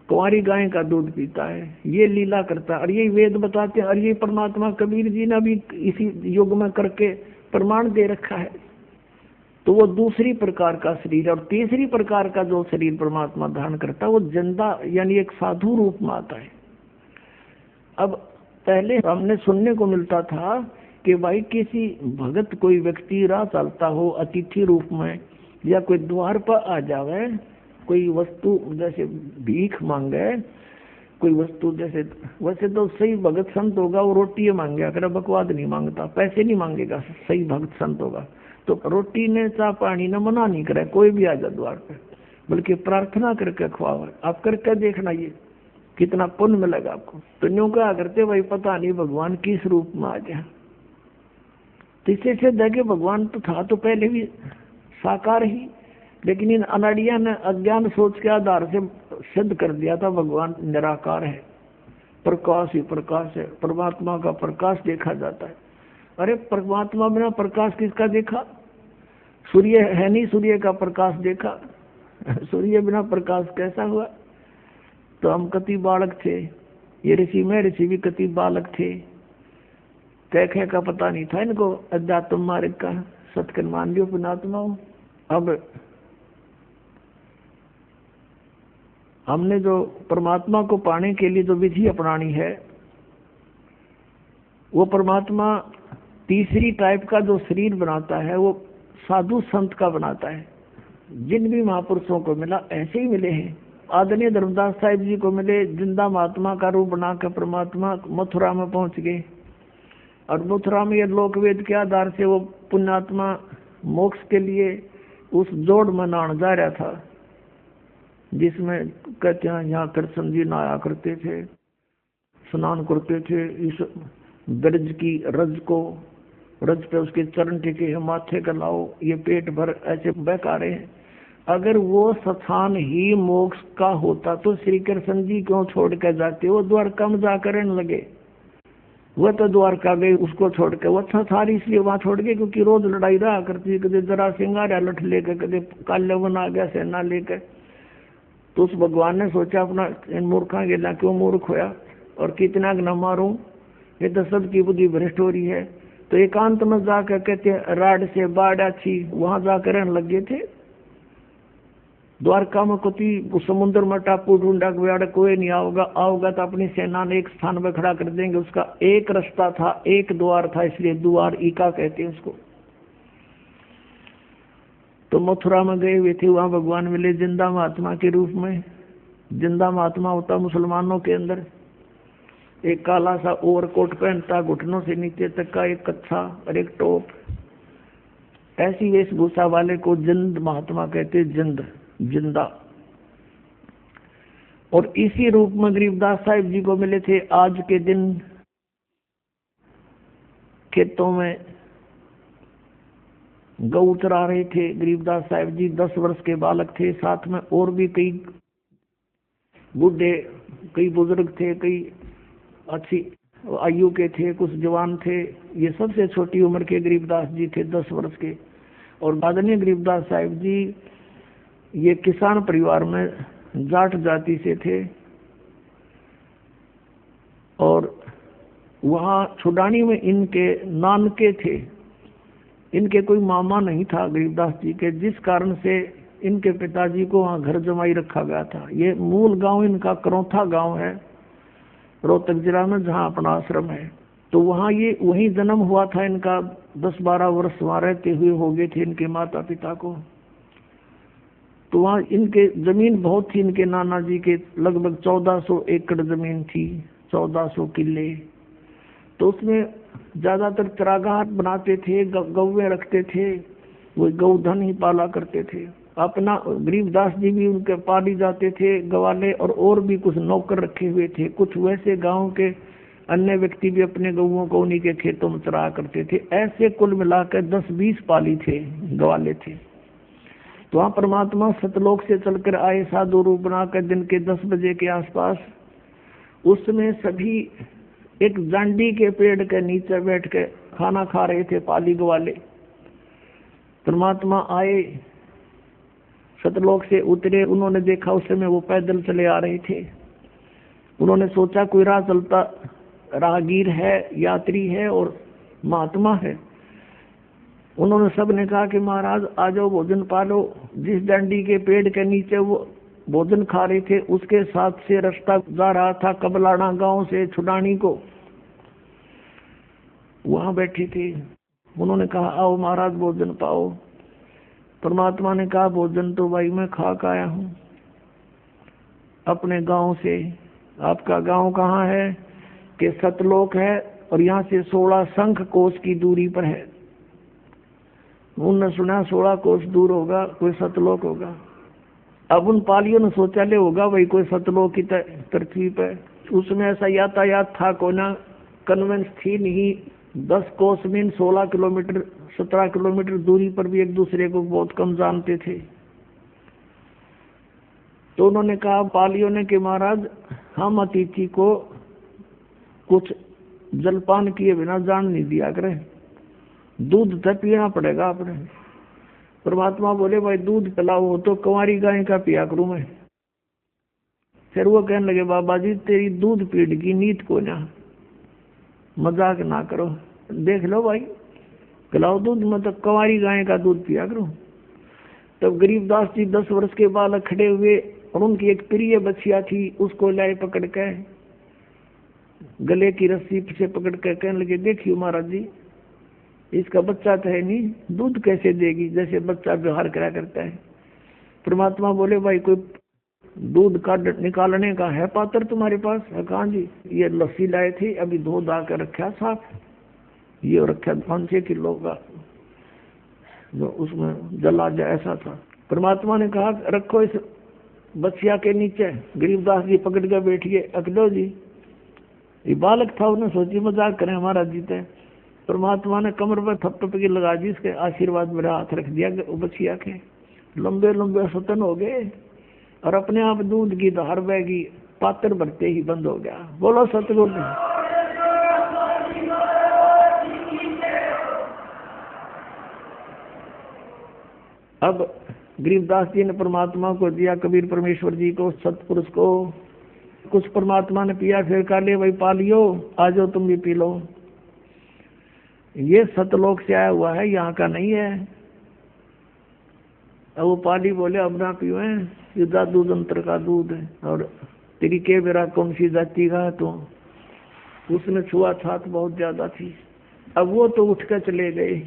कुंवारी गाय का दूध पीता है, ये लीला करता है। और यही वेद बताते हैं, और ये परमात्मा कबीर जी ने भी इसी युग में करके प्रमाण दे रखा है। तो वो दूसरी प्रकार का शरीर। और तीसरी प्रकार का जो शरीर परमात्मा धारण करता है वो जिंदा यानी एक साधु रूप में आता है। अब पहले हमने सुनने को मिलता था कि भाई किसी भगत कोई व्यक्ति राह चलता हो अतिथि रूप में, या कोई द्वार पर आ जावे, कोई वस्तु जैसे भीख मांगे, कोई वस्तु जैसे, वैसे तो सही भगत संत होगा वो रोटी मांगे, अगर बकवाद नहीं मांगता, पैसे नहीं मांगेगा, सही भगत संत होगा तो रोटी ने चाह पानी ने मना नहीं करे, कोई भी आ जाए द्वार पे, बल्कि प्रार्थना करके खुआवे। आप करके देखना ये कितना पुण्य मिलेगा आपको। तो न्यू कहा करते भाई पता नहीं भगवान किस रूप में आ जाए। तो इससे सिद्ध है कि भगवान तो था तो पहले भी साकार ही, लेकिन इन अनाड़िया ने अज्ञान सोच के आधार से सिद्ध कर दिया था भगवान निराकार है, प्रकाश ही प्रकाश है, परमात्मा का प्रकाश देखा जाता है। अरे परमात्मा बिना प्रकाश किसका देखा? सूर्य है नहीं, सूर्य का प्रकाश देखा, सूर्य बिना प्रकाश कैसा हुआ? तो हम कति बालक थे, ये ऋषि में ऋषि भी कति बालक थे, कैखे का पता नहीं था इनको अध्यात्म मार्ग का, सत्कर्म मान लियो पुणात्माओं। अब हमने जो परमात्मा को पाने के लिए जो विधि अपनानी है, वो परमात्मा तीसरी टाइप का जो शरीर बनाता है वो साधु संत का बनाता है। जिन भी महापुरुषों को मिला ऐसे ही मिले हैं। आदरणीय धर्मदास साहिब जी को मिले, जिंदा महात्मा का रूप बनाकर परमात्मा मथुरा में पहुंच गए, और मथुरा में ये लोकवेद के आधार से वो पुण्यात्मा मोक्ष के लिए उस जोड़ में नहाने जा रहा था, जिसमें कहते हैं यहाँ कृष्ण जी नहाया करते थे, स्नान करते थे। इस ब्रज की रज पे उसके चरण टिके हैं, माथे का लाओ, ये पेट भर ऐसे बहका रहे हैं। अगर वो स्थान ही मोक्ष का होता तो श्री कृष्ण जी क्यों छोड़ कर जाते? वो द्वारका में जाकर रहने लगे। वह तो द्वारका गए, उसको छोड़ के। वो था इसलिए वहां छोड़ गए क्योंकि रोज लड़ाई रहा करती, कदे जरा सिंगार लठ लेकर, कदे काल्यवन आ गया सेना लेकर। तो उस भगवान ने सोचा अपना इन मूर्खा गेला क्यों मूर्ख होया और कितना न मारूं, ये तो सबकी बुद्धि भ्रष्ट हो रही है। तो एकांत में जाकर कहते राड से बाढ़ अच्छी, वहां जाकर रहने लगे थे। द्वारका में कोई समुद्र में टापू ढूंढा गया, कोई नहीं आओगा तो अपनी सेना ने एक स्थान पर खड़ा कर देंगे। उसका एक रास्ता था, एक द्वार था, इसलिए द्वार ईका कहते हैं उसको। तो मथुरा में गए हुए थे, वहां भगवान मिले जिंदा महात्मा के रूप में। जिंदा महात्मा होता मुसलमानों के अंदर, एक काला सा ओवरकोट पहनता, घुटनों से नीचे तक का एक कच्छा और एक टोप, ऐसी वेशभूषा वाले को जिंद महात्मा कहते, जिंदा। और इसी रूप में गरीबदास साहिब जी को मिले थे। आज के दिन खेतों में गौ चरा रहे थे गरीबदास साहिब जी। 10 वर्ष के बालक थे, साथ में और भी कई बूढ़े, कई बुजुर्ग थे, कई अच्छी आयु के थे, कुछ जवान थे। ये सबसे छोटी उम्र के गरीबदास जी थे, 10 वर्ष के। और आदरणीय गरीबदास साहिब जी ये किसान परिवार में जाट जाति से थे, और वहाँ छुडानी में इनके नानके थे। इनके कोई मामा नहीं था गरीबदास जी के, जिस कारण से इनके पिताजी को वहाँ घर जमाई रखा गया था। ये मूल गांव इनका करौथा गांव है, रोहतक जिला में, जहाँ अपना आश्रम है। तो वहाँ ये वहीं जन्म हुआ था इनका। 10-12 वर्ष वहाँ रहते हुए हो गए थे इनके माता पिता को। तो वहाँ इनके जमीन बहुत थी, इनके नाना जी के लगभग 1400 एकड़ जमीन थी, 1400 किले। तो उसमें ज्यादातर चरागाह बनाते थे, गौवें रखते थे, वो गौधन ही पाला करते थे। अपना गरीबदास जी भी उनके पाली जाते थे गवाले, और भी कुछ नौकर रखे हुए थे। कुछ वैसे गांव के अन्य व्यक्ति भी अपने गौओं को उन्हीं के खेतों में चराया करते थे। ऐसे कुल मिलाकर 10-20 पाली थे, गवाले थे। तो वहाँ परमात्मा सतलोक से चलकर आए साधु रूप बनाकर दिन के 10 बजे के आसपास। उसमें सभी एक जांडी के पेड़ के नीचे बैठ के खाना खा रहे थे, पाली गवाले। परमात्मा आए, सतलोक से उतरे। उन्होंने देखा उस समय वो पैदल चले आ रहे थे। उन्होंने सोचा कोई राह चलता राहगीर है, यात्री है और महात्मा है। उन्होंने सबने कहा कि महाराज आ जाओ, भोजन पालो। जिस डंडी के पेड़ के नीचे वो भोजन खा रहे थे, उसके साथ से रास्ता जा रहा था कबलाना गांव से छुडानी को। वहां बैठे थे। उन्होंने कहा आओ महाराज भोजन पाओ। परमात्मा ने कहा भोजन तो भाई मैं खा के आया हूँ अपने गांव से। आपका गांव कहाँ है? कि सतलोक है, और यहाँ से 16 शंख कोस की दूरी पर है। उन्होंने सुना 16 कोस दूर होगा कोई सतलोक होगा। अब उन पालियों ने सोचा ले होगा भाई कोई सतलोक की पृथ्वी पर। उसमें ऐसा यातायात था कोई ना, कन्वेंस थी नहीं। 10 कोस मीन 16 किलोमीटर, 17 किलोमीटर दूरी पर भी एक दूसरे को बहुत कम जानते थे। तो उन्होंने कहा पालियों ने कि महाराज हम अतिथि को कुछ जलपान किए बिना जान नहीं दिया करें, दूध तो पीना पड़ेगा आपने। परमात्मा बोले भाई दूध पिलाओ, हो तो कुंवारी गाय का पिया करूं मैं। फिर वो कहने लगे बाबा जी तेरी दूध पीड़ की नीत को ना, मजाक ना करो, देख लो भाई पिलाओ दूध, मतलब कुंवारी गाय का दूध पिया करूं। तब गरीबदास जी 10 वर्ष के बालक खड़े हुए, और उनकी एक प्रिय बच्चिया थी, उसको लाए पकड़ के गले की रस्सी से पकड़ के कहने लगे देखियो महाराज जी इसका बच्चा तो है नहीं, दूध कैसे देगी, जैसे बच्चा व्यवहार करा करता है। परमात्मा बोले भाई कोई दूध का निकालने का है पात्र तुम्हारे पास? कहाँ जी, ये लस्सी लाए थे, अभी धो धा कर रखा साफ, ये रखा 5-6 किलो का, जो उसमें जला जा ऐसा था। परमात्मा ने कहा रखो इस बच्चिया के नीचे। गरीबदास जी पकड़ के बैठिए, अकलो जी, ये बालक था, उन्हें सोची मजाक करें हमारा जीते। परमात्मा ने कमर पर थप्पड़ की लगा दी, इसके आशीर्वाद मेरा हाथ रख दिया बच्चिया के, लंबे लंबे सतन हो गए और अपने आप दूध की धार बहगी, पात्र भरते ही बंद हो गया। बोलो सतगुरु। अब गरीबदास जी ने परमात्मा को दिया, कबीर परमेश्वर जी को, सतपुरुष को। कुछ परमात्मा ने पिया, फिर कहा ले भाई पा लियो, आ जाओ तुम भी पी लो। ये सतलोक से आया हुआ है, यहाँ का नहीं है। अब वो पाली बोले अब ना पियो, ये जादू तंत्र का दूध है, और तेरी के बेरा कौन सी जाति का है? तो उसने छुआ छात बहुत ज्यादा थी। अब वो तो उठ कर चले गए,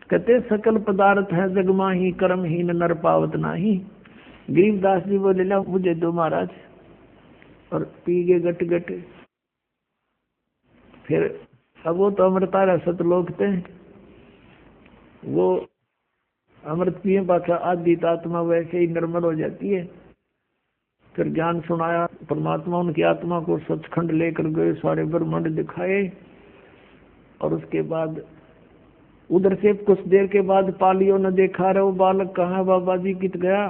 कहते सकल पदार्थ है जगमा ही, कर्महीन नर पावत नाही। गरीबदास जी बोले ला मुझे दो महाराज, और पी गए गट गट। फिर अब वो तो अमृतारा सतलोक थे, वो अमृत पिए बाका आदि आत्मा वैसे ही निर्मल हो जाती है। फिर ज्ञान सुनाया परमात्मा, उनकी आत्मा को सचखंड लेकर गए, सारे ब्रह्मांड दिखाए। और उसके बाद उधर से कुछ देर के बाद पालियों ने देखा रहे वो बालक कहाँ है, बाबा जी कित गया?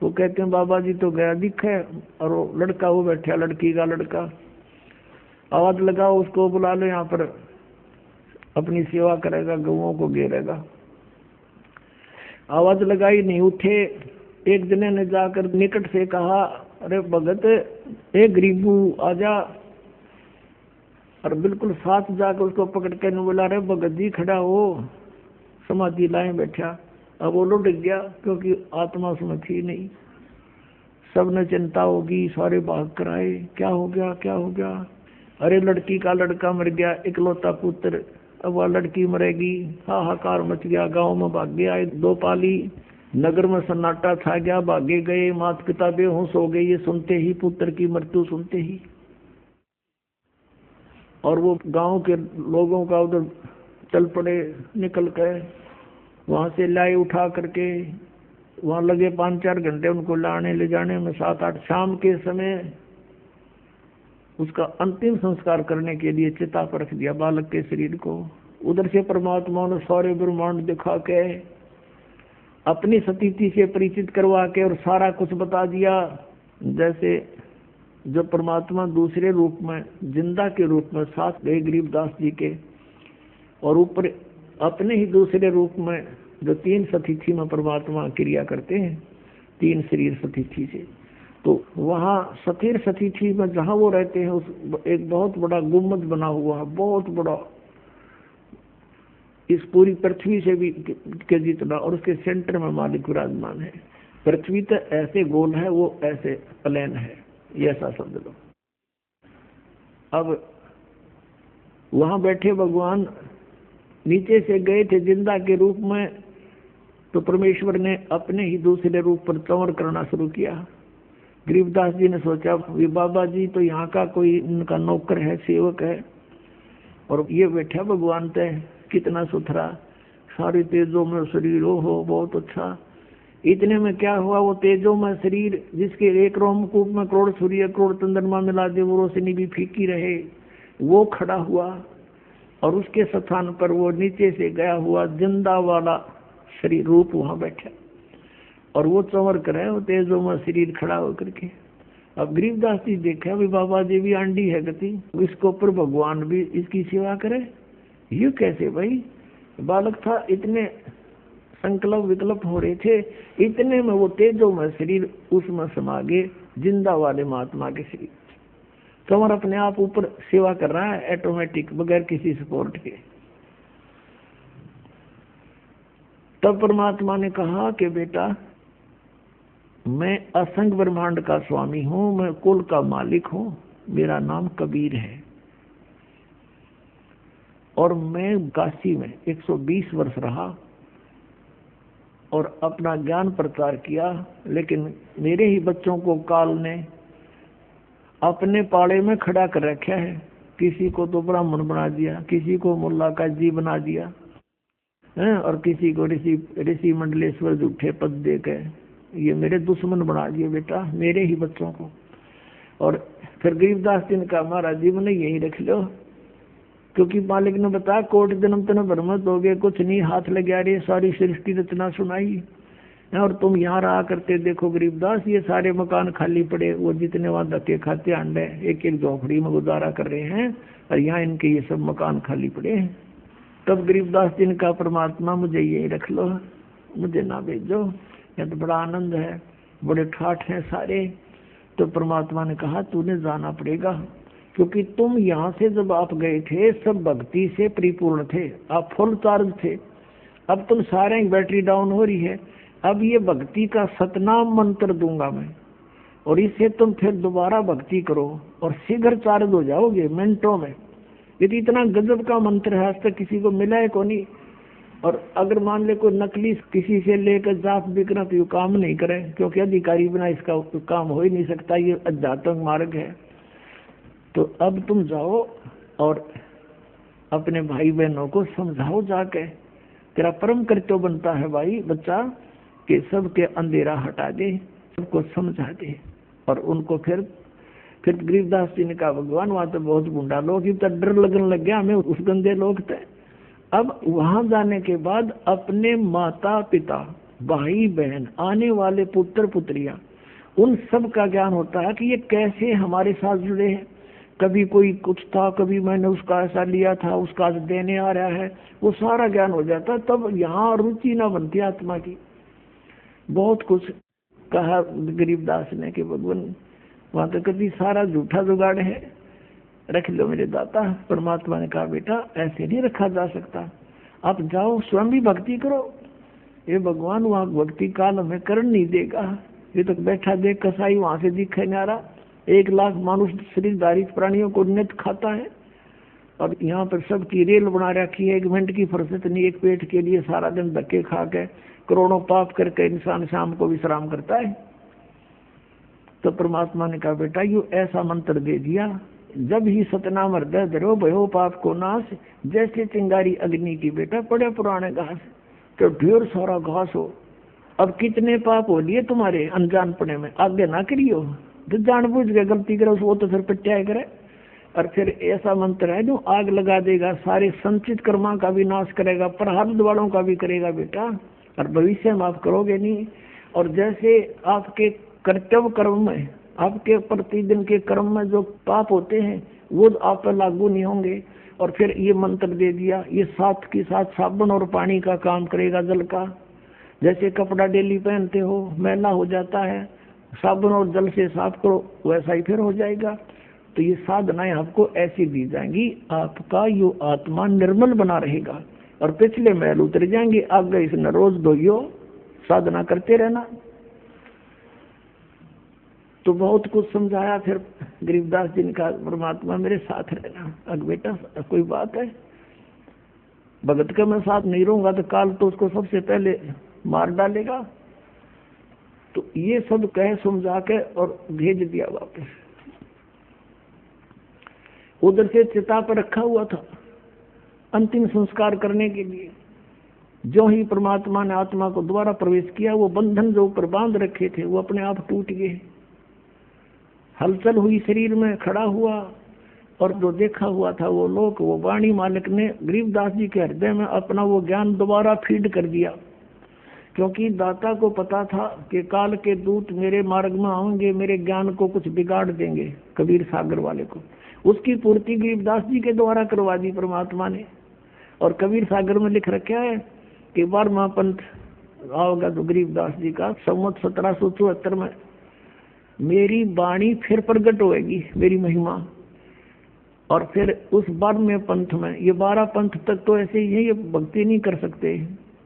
वो कहते हैं बाबा जी तो गया दिखे, और वो लड़का वो बैठा, लड़की का लड़का। आवाज लगाओ उसको, बुला लो, यहाँ पर अपनी सेवा करेगा, गऊओं को घेरेगा। आवाज लगाई, नहीं उठे। एक जने ने जाकर निकट से कहा अरे भगत ए गरीबू आजा, और बिल्कुल साथ जाकर उसको पकड़ के बोला अरे भगत जी खड़ा हो, समाधि लाए बैठा। अब वो लुट गया, क्योंकि आत्मा उसमें थी नहीं। सबने चिंता होगी, सारे भाग कर आए, क्या हो गया क्या हो गया? अरे लड़की का लड़का मर गया, इकलौता पुत्र, अब वह लड़की मरेगी, हाहाकार मच गया। गांव में भागे आए दो पाली, नगर में सन्नाटा छा गया, भागे गए। माता पिता बेहोश हो गए ये सुनते ही, पुत्र की मृत्यु सुनते ही। और वो गांव के लोगों का उधर चल पड़े, निकल गए वहां से, लाए उठा करके। वहां लगे 5-4 घंटे उनको लाने ले जाने में, 7-8 शाम के समय उसका अंतिम संस्कार करने के लिए चिता पर रख दिया बालक के शरीर को। उधर से परमात्मा ने सारे ब्रह्मांड दिखा के, अपनी सतीथि से परिचित करवा के और सारा कुछ बता दिया। जैसे जब परमात्मा दूसरे रूप में, जिंदा के रूप में साथ गए गरीबदास जी के, और ऊपर अपने ही दूसरे रूप में जो 3 सतीथि में परमात्मा क्रिया करते हैं, 3 शरीर सतीथि से, तो वहाँ सतीर सतीथि में जहाँ वो रहते हैं, उस एक बहुत बड़ा गुम्बद बना हुआ है, बहुत बड़ा, इस पूरी पृथ्वी से भी के जितना, और उसके सेंटर में मालिक विराजमान है। पृथ्वी तो ऐसे गोल है, वो ऐसे प्लेन है, ये ऐसा समझ लो। अब वहां बैठे भगवान नीचे से गए थे जिंदा के रूप में, तो परमेश्वर ने अपने ही दूसरे रूप पर चंवर करना शुरू किया। गरीबदास जी ने सोचा ये बाबा जी तो यहाँ का कोई इनका नौकर है, सेवक है, और ये बैठा भगवान तय कितना सुथरा, सारी तेजों में शरीर हो, बहुत अच्छा। इतने में क्या हुआ, वो तेजों में शरीर जिसके एक रोमकूप में करोड़ सूर्य करोड़ चंद्रमा मिला दे, वो रोशनी भी फीकी रहे, वो खड़ा हुआ, और उसके स्थान पर वो नीचे से गया हुआ जिंदा वाला शरीर रूप वहां बैठा, और वो चंवर करे, वो तेजों में शरीर खड़ा होकर के। अब गरीबदास जी देखा भी बाबा जी भी आंडी है गति, इसको ऊपर भगवान भी इसकी सेवा करे, ये कैसे भाई? बालक था, इतने संकल्प विकल्प हो रहे थे, इतने में वो तेजों में शरीर उसमें समा गए, जिंदा वाले महात्मा के शरीर। चंवर अपने आप ऊपर सेवा कर रहा है, ऑटोमेटिक, बगैर किसी सपोर्ट के। तब परमात्मा ने कहा कि बेटा मैं असंग ब्रह्मांड का स्वामी हूं, मैं कुल का मालिक हूं, मेरा नाम कबीर है, और मैं काशी में 120 वर्ष रहा और अपना ज्ञान प्रचार किया, लेकिन मेरे ही बच्चों को काल ने अपने पाड़े में खड़ा कर रखा है। किसी को तो ब्राह्मण बना दिया, किसी को मुल्ला का जी बना दिया है, और किसी को ऋषि मंडलेश्वर झूठे पद दे के ये मेरे दुश्मन बना दिए बेटा, मेरे ही बच्चों को। और फिर गरीबदास जी ने कहा महाराज जी मैंने यही रख लो, क्योंकि मालिक ने बताया कोट जन्म तन भ्रमत हो गए, कुछ नहीं हाथ लगा रही, सारी सृष्टि रचना सुनाई, और तुम यहाँ रहा करते। देखो गरीबदास ये सारे मकान खाली पड़े, वो जितने वहां धक्के खाते अंडे एक एक झोपड़ी में गुजारा कर रहे हैं, और यहाँ इनके ये सब मकान खाली पड़े हैं। तब गरीबदास जी ने कहा परमात्मा मुझे यही रख लो, मुझे ना भेजो, यह तो बड़ा आनंद है, बड़े ठाठ हैं सारे। तो परमात्मा ने कहा तूने जाना पड़ेगा, क्योंकि तुम यहाँ से जब आप गए थे सब भक्ति से परिपूर्ण थे, आप फुल चार्ज थे। अब तुम सारे बैटरी डाउन हो रही है, अब ये भक्ति का सतनाम मंत्र दूंगा मैं, और इससे तुम फिर दोबारा भक्ति करो और शीघ्र चार्ज हो जाओगे मिनटों में। यदि इतना गजब का मंत्र है, आज तक किसी को मिला है को नहीं। और अगर मान ले कोई नकली किसी से लेकर जाप बिकना तो ये काम नहीं करे, क्योंकि अधिकारी बिना इसका काम हो ही नहीं सकता, ये अध्यात्मिक मार्ग है। तो अब तुम जाओ और अपने भाई बहनों को समझाओ जाके, तेरा परम कर्तव्य बनता है भाई बच्चा कि सबके अंधेरा हटा दे, सबको समझा दे। और उनको फिर गरीबदास जी ने कहा भगवान वहां तो बहुत गुंडा लोग ही तो डर लगने लग गया हमें, उस गंदे लोग थे। अब वहां जाने के बाद अपने माता पिता भाई बहन आने वाले पुत्र पुत्रियां उन सब का ज्ञान होता है कि ये कैसे हमारे साथ जुड़े हैं। कभी कोई कुछ था, कभी मैंने उसका ऐसा लिया था, उसका देने आ रहा है, वो सारा ज्ञान हो जाता। तब यहाँ रुचि ना बनती आत्मा की। बहुत कुछ कहा गरीबदास ने कि भगवान वहां तो कभी सारा झूठा जुगाड़ है, रख लो मेरे दाता। परमात्मा ने कहा बेटा ऐसे नहीं रखा जा सकता, आप जाओ स्वयं भी भक्ति करो। ये भगवान वहाँ भक्ति काल हमें कर नहीं देगा, ये तो बैठा देख कसाई वहां से दिखे नहीं आ रहा। 1 लाख मानुष शरीरधारी प्राणियों को नित खाता है, और यहाँ पर सबकी रेल बना रखी है, 1 मिनट की फुर्सत नहीं, एक पेट के लिए सारा दिन धक्के खा के करोड़ों पाप करके इंसान शाम को विश्राम करता है। तो परमात्मा ने कहा बेटा यू ऐसा मंत्र दे दिया, जब ही सतनाम हृदय धरो भयो पाप को नाश, जैसे चिंगारी अग्नि की बेटा पड़े पुराने घास, तो ढेर सारा घास हो। अब कितने पाप हो लिए तुम्हारे अनजानपने में, आगे ना करियो, जो जानबूझ के गलती करे वो तो फिर पिटाई करे। और फिर ऐसा मंत्र है जो आग लगा देगा, सारे संचित कर्मा का भी नाश करेगा, प्रारब्ध वालों का भी करेगा बेटा, और भविष्य में आप करोगे नहीं। और जैसे आपके कर्तव्य कर्म में, आपके प्रतिदिन के कर्म में जो पाप होते हैं वो आप पर लागू नहीं होंगे। और फिर ये मंत्र दे दिया, ये साथ के साथ साबुन और पानी का काम करेगा, जल का। जैसे कपड़ा डेली पहनते हो मैला हो जाता है, साबुन और जल से साफ करो वैसा ही फिर हो जाएगा। तो ये साधनाएं आपको ऐसी दी जाएंगी, आपका यो आत्मा निर्मल बना रहेगा और पिछले मैल उतर जाएंगे। आगे इसने रोज धोइयो, साधना करते रहना। तो बहुत कुछ समझाया। फिर गरीबदास जी ने कहा परमात्मा मेरे साथ रहना। अब बेटा कोई बात है, भगत का मैं साथ नहीं रहूंगा तो काल तो उसको सबसे पहले मार डालेगा। तो ये सब कह समझा के और भेज दिया वापस। उधर से चिता पर रखा हुआ था अंतिम संस्कार करने के लिए। जो ही परमात्मा ने आत्मा को दोबारा प्रवेश किया, वो बंधन जो ऊपर बांध रखे थे वो अपने आप टूट गए। हलचल हुई शरीर में, खड़ा हुआ, और जो देखा हुआ था वो लोग, वो वाणी मालिक ने गरीबदास जी के हृदय में अपना वो ज्ञान दोबारा फीड कर दिया। क्योंकि दाता को पता था कि काल के दूत मेरे मार्ग में आएंगे, मेरे ज्ञान को कुछ बिगाड़ देंगे, कबीर सागर वाले को। उसकी पूर्ति गरीबदास जी के द्वारा करवा दी परमात्मा ने। और कबीर सागर में लिख रखा है कि 12वां पंथ आओगा तो गरीबदास जी का संवत 1774 में मेरी वाणी फिर प्रकट होएगी, मेरी महिमा। और फिर उस 12वें पंथ में, ये 12 पंथ तक तो ऐसे ही है, ये भक्ति नहीं कर सकते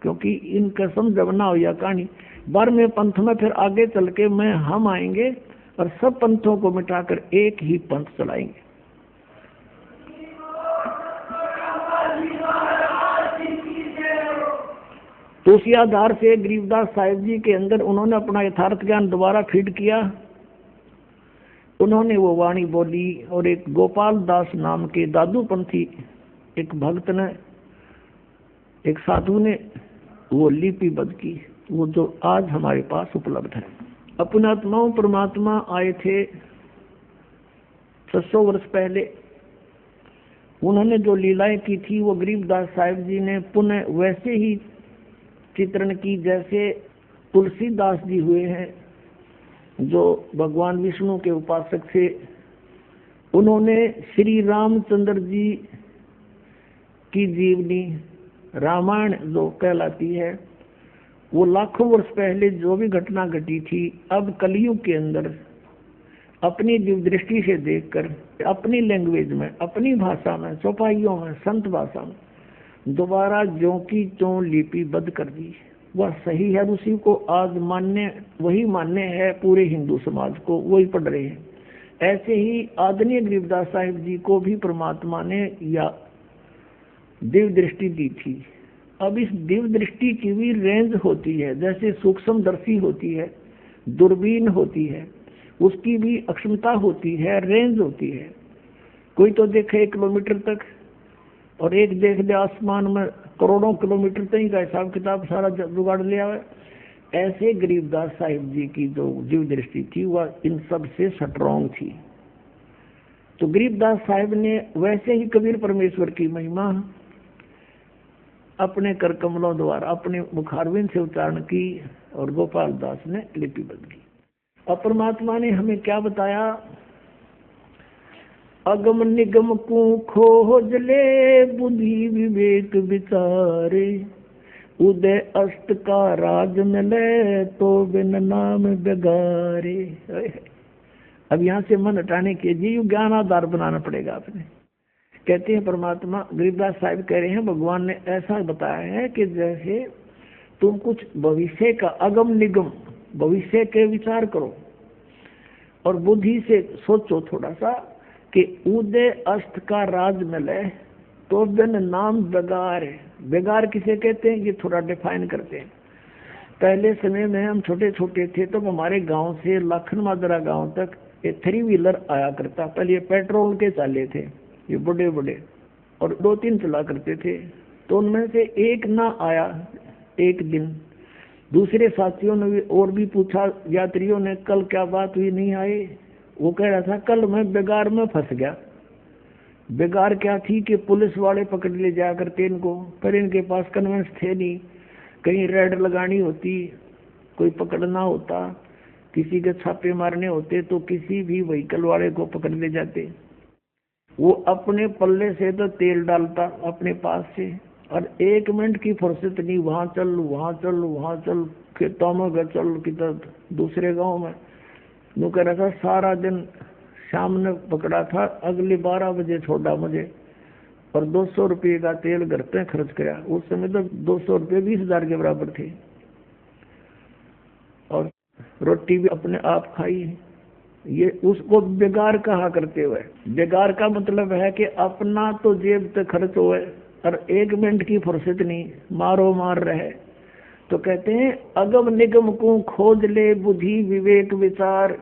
क्योंकि इनका समझ ना हो या कहानी। 12वें पंथ में फिर आगे चल के हम आएंगे और सब पंथों को मिटाकर एक ही पंथ चलाएंगे। तो उसी आधार से गरीबदास साहिब जी के अंदर उन्होंने अपना यथार्थ ज्ञान दोबारा फीड किया। उन्होंने वो वाणी बोली और एक गोपाल दास नाम के दादूपंथी एक भक्त ने, एक साधु ने वो लिपिबद्ध की, वो जो आज हमारे पास उपलब्ध है। अपने आत्माओं परमात्मा आए थे 600 वर्ष पहले। उन्होंने जो लीलाएं की थी वो गरीबदास साहिब जी ने पुनः वैसे ही चित्रण की जैसे तुलसीदास जी हुए हैं, जो भगवान विष्णु के उपासक थे। उन्होंने श्री रामचंद्र जी की जीवनी रामायण जो कहलाती है, वो लाखों वर्ष पहले जो भी घटना घटी थी, अब कलयुग के अंदर अपनी दिव्य दृष्टि से देखकर अपनी लैंग्वेज में, अपनी भाषा में, चौपाइयों में, संत भाषा में दोबारा ज्यों की त्यों लिपिबद्ध कर दी। वह सही है, उसी को आज मान्य, वही मान्य है पूरे हिंदू समाज को, वही पढ़ रहे हैं। ऐसे ही आदरणीय गरीबदास साहिब जी को भी परमात्मा ने या दिव्य दृष्टि दी थी। अब इस दिव्य दृष्टि की भी रेंज होती है, जैसे सूक्ष्मदर्शी होती है, दूरबीन होती है, उसकी भी अक्षमता होती है, रेंज होती है। कोई तो देखे 1 किलोमीटर तक और एक देख ले आसमान में करोड़ों किलोमीटर तक का हिसाब किताब सारा जुगाड़ लिया है। ऐसे गरीबदास साहिब जी की जो दिव्य दृष्टि थी वह इन सब से स्ट्रॉन्ग थी। तो गरीबदास साहिब ने वैसे ही कबीर परमेश्वर की महिमा अपने कर कमलों द्वारा अपने मुखारविंद से उच्चारण की और गोपाल दास ने लिपिबद्ध की। और परमात्मा ने हमें क्या बताया? अगम निगम को खोज ले बुद्धि विवेक विचारे, उदय अष्ट का राज मिले तो बिन नाम बेगारे। अब यहाँ से मन हटाने के लिए ज्ञान आधार बनाना पड़ेगा आपने। कहते हैं परमात्मा, गरीबदास साहिब कह रहे हैं भगवान ने ऐसा बताया है कि जैसे तुम कुछ भविष्य का अगम निगम भविष्य के विचार करो और बुद्धि से सोचो थोड़ा सा कि उदय अष्ट का राज मिले तो बिन नाम बेगार है। बेगार किसे कहते हैं ये थोड़ा डिफाइन करते हैं। पहले समय में हम छोटे छोटे थे तो हमारे गांव से लाखन मादरा गांव तक ये 3 व्हीलर आया करता। पहले ये पेट्रोल के चाले थे, ये बड़े बड़े, और 2-3 चला करते थे। तो उनमें से एक ना आया एक दिन, दूसरे साथियों ने और भी पूछा, यात्रियों ने कल क्या बात हुई नहीं आए? वो कह रहा था कल मैं बेगार में फंस गया। बेगार क्या थी कि पुलिस वाले पकड़ ले जाया करते इनको, पर इनके पास कन्वेंस थे नहीं। कहीं रेड लगानी होती, कोई पकड़ना होता, किसी के छापे मारने होते तो किसी भी व्हीकल वाले को पकड़ ले जाते। वो अपने पल्ले से तो तेल डालता अपने पास से, और 1 मिनट की फुर्सत नहीं, वहाँ चल वहाँ चल वहाँ चल, खेतों में गए चल किधर दूसरे गांव में। वो कह रहा था सारा दिन शाम ने पकड़ा था, अगले 12 बजे छोड़ा मुझे, और 200 रुपये का तेल घर पे खर्च किया। उस समय तो 200 रुपये 20,000 के बराबर थे, और रोटी भी अपने आप खाई। ये उसको बेगार कहा करते हुए, बेगार का मतलब है कि अपना तो जेब तक खर्च हुए और 1 मिनट की फुर्सत नहीं, मारो मार रहे। तो कहते हैं अगम निगम को खोज ले बुद्धि विवेक विचार,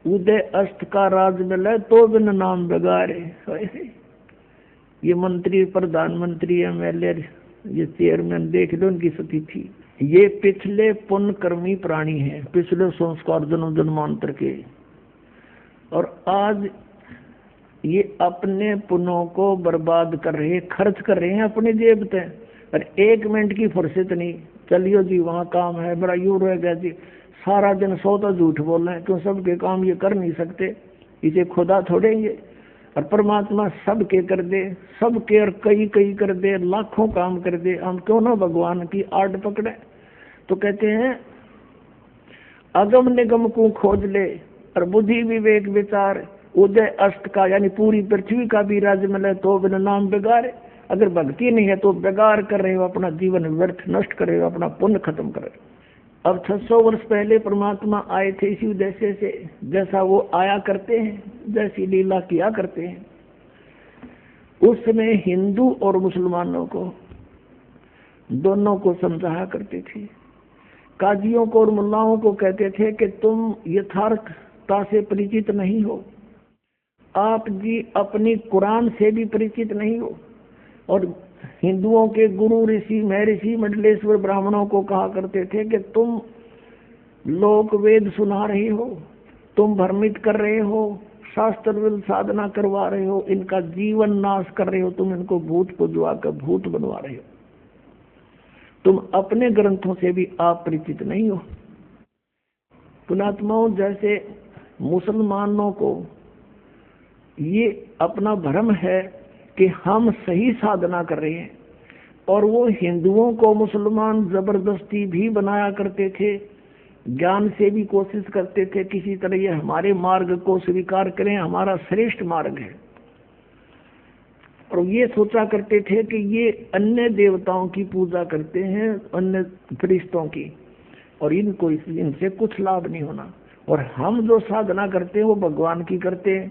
उदय अष्ट का राज मिले तो बिन नाम बेगारे। ये मंत्री, प्रधानमंत्री, एमएलए, ये चेयरमैन देख लो उनकी स्थिति। ये पिछले पुण्य कर्मी प्राणी हैं, पिछले संस्कार जन्म जन्मांतर के, और आज ये अपने पुण्यों को बर्बाद कर रहे, खर्च कर रहे हैं अपने जेब पे, और 1 मिनट की फुर्सत नहीं। चलियो जी वहाँ काम है, बड़ा यूं रह गया जी, सारा दिन सौदा झूठ बोल रहे हैं, क्यों सबके काम ये कर नहीं सकते, इसे खुदा छोड़ेंगे। और परमात्मा सबके कर दे, सबके और कई कई कर दे, लाखों काम कर दे, हम क्यों ना भगवान की आड़ पकड़े। तो कहते हैं अगम निगम को खोज ले और बुद्धि विवेक विचार, उदय अष्ट का यानी पूरी पृथ्वी का भी राज्य मिले तो बिना नाम बेगार। अगर भक्ति नहीं है तो बेगार कर रहे हो, अपना जीवन व्यर्थ नष्ट कर रहे हो, अपना पुण्य खत्म कर रहे हो। अब 600 वर्ष पहले परमात्मा आए थे इसी उद्देश्य से, जैसा वो आया करते हैं, जैसी लीला किया करते हैं। उस समय हिंदू और मुसलमानों को दोनों को समझाया करते थे। काजियों को और मुल्लाओं को कहते थे कि तुम यथार्थता से परिचित नहीं हो, आप जी अपनी कुरान से भी परिचित नहीं हो। और हिंदुओं के गुरु ऋषि महर्षि मंडलेश्वर ब्राह्मणों को कहा करते थे कि तुम लोक वेद सुना रहे हो, तुम भ्रमित कर रहे हो, शास्त्र साधना करवा रहे हो, इनका जीवन नाश कर रहे हो, तुम इनको भूत को जुआ कर भूत बनवा रहे हो, तुम अपने ग्रंथों से भी आप परिचित नहीं हो। पुणात्माओं, जैसे मुसलमानों को ये अपना भ्रम है कि हम सही साधना कर रहे हैं, और वो हिंदुओं को मुसलमान जबरदस्ती भी बनाया करते थे, ज्ञान से भी कोशिश करते थे किसी तरह ये हमारे मार्ग को स्वीकार करें, हमारा श्रेष्ठ मार्ग है। और ये सोचा करते थे कि ये अन्य देवताओं की पूजा करते हैं, अन्य फरिश्तों की, और इनको इनसे कुछ लाभ नहीं होना, और हम जो साधना करते हैं वो भगवान की करते हैं,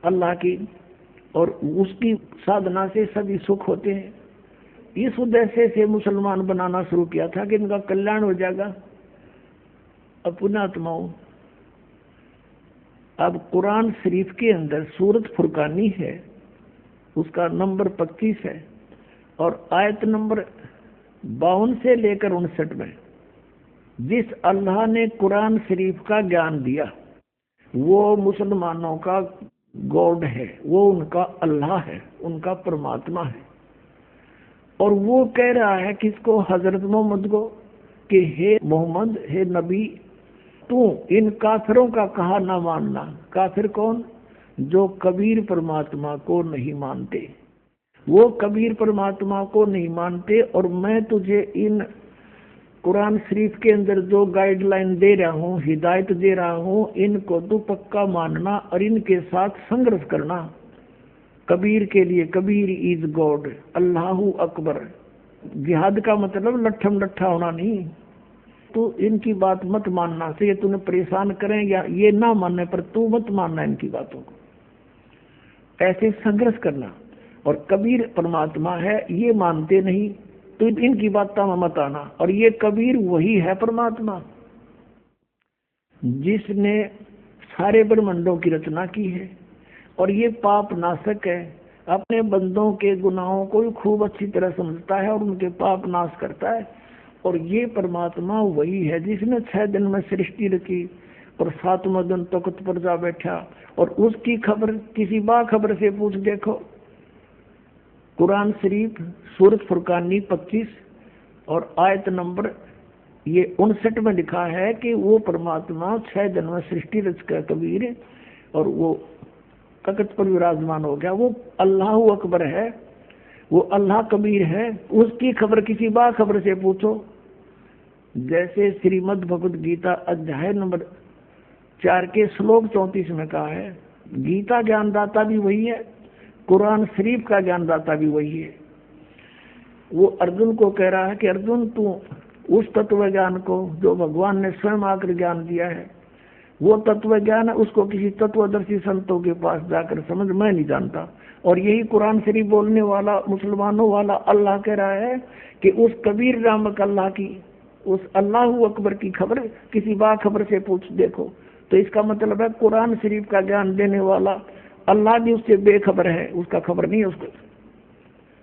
अल्लाह की, और उसकी साधना से सभी सुख होते हैं। इस उद्देश्य से मुसलमान बनाना शुरू किया था कि इनका कल्याण हो जाएगा। अब पुण्यात्माओं, अब कुरान शरीफ के अंदर सूरत फुरकानी है, उसका नंबर 25 है, और आयत नंबर 52 से लेकर 59 में जिस अल्लाह ने कुरान शरीफ का ज्ञान दिया वो मुसलमानों का गॉड है, वो उनका अल्लाह है, उनका परमात्मा है। और वो कह रहा है किसको? हजरत मोहम्मद को, कि हे मोहम्मद, हे नबी, तू इन काफिरों का कहा ना मानना। काफिर कौन? जो कबीर परमात्मा को नहीं मानते, वो कबीर परमात्मा को नहीं मानते। और मैं तुझे इन कुरान शरीफ के अंदर जो गाइडलाइन दे रहा हूँ, हिदायत दे रहा हूँ, इनको तू पक्का मानना और इनके साथ संघर्ष करना। कबीर के लिए कबीर इज गॉड, अल्लाहू अकबर। जिहाद का मतलब लट्ठम लट्ठा होना नहीं। तू इनकी बात मत मानना, से ये तूने परेशान करें या ये ना मानने पर तू मत मानना इनकी बातों को, ऐसे संघर्ष करना। और कबीर परमात्मा है ये मानते नहीं, तो इनकी बातों में मत आना। और ये कबीर वही है परमात्मा जिसने सारे ब्रह्मांडों की रचना की है, और ये पाप नाशक है, अपने बंदों के गुनाहों को खूब अच्छी तरह समझता है और उनके पाप नाश करता है। और ये परमात्मा वही है जिसने 6 दिन में सृष्टि रची और 7वां दिन तख्त पर जा बैठा। और उसकी खबर किसी बाखबर से पूछ देखो। कुरान शरीफ सूरत फुरकानी 25 और आयत नंबर ये 59 में लिखा है कि वो परमात्मा 6 दिन में सृष्टि रच कर कबीर, और वो तख्त पर विराजमान हो गया। वो अल्लाह अकबर है, वो अल्लाह कबीर है। उसकी खबर किसी बाखबर से पूछो। जैसे श्रीमद् भगवद गीता अध्याय नंबर 4 के श्लोक 34 में कहा है, गीता ज्ञानदाता भी वही है, कुरान शरीफ का ज्ञानदाता भी वही है। वो अर्जुन को कह रहा है कि अर्जुन, तू उस तत्व ज्ञान को जो भगवान ने स्वयं आकर ज्ञान दिया है, वो तत्व ज्ञान है, उसको किसी तत्वदर्शी संतों के पास जाकर समझ, मैं नहीं जानता। और यही कुरान शरीफ बोलने वाला मुसलमानों वाला अल्लाह कह रहा है कि उस कबीर नामक अल्लाह की, उस अल्लाह अकबर की खबर किसी बाखबर से पूछ देखो। तो इसका मतलब है कुरान शरीफ का ज्ञान देने वाला अल्लाह भी उससे बेखबर है, उसका खबर नहीं है उसको।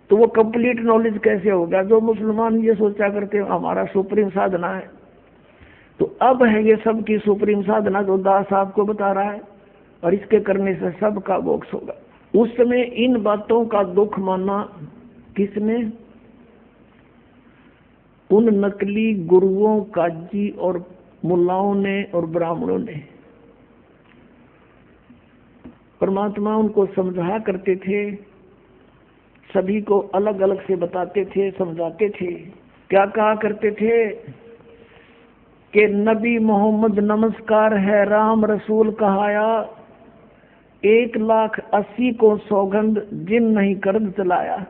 तो वो कंप्लीट नॉलेज कैसे होगा? जो मुसलमान ये सोचा करते हैं हमारा सुप्रीम साधना है, तो अब है ये सबकी सुप्रीम साधना जो दास आपको बता रहा है, और इसके करने से सबका मोक्ष होगा। उस समय इन बातों का दुख माना किसने? उन नकली गुरुओं, काजी और मुल्लाओं ने और ब्राह्मणों ने। परमात्मा उनको समझाया करते थे, सभी को अलग अलग से बताते थे, समझाते थे। क्या कहा करते थे कि नबी मोहम्मद नमस्कार है, राम रसूल कहाया, 1,80,000 को सौगंध जिन नहीं कर्ज चलाया।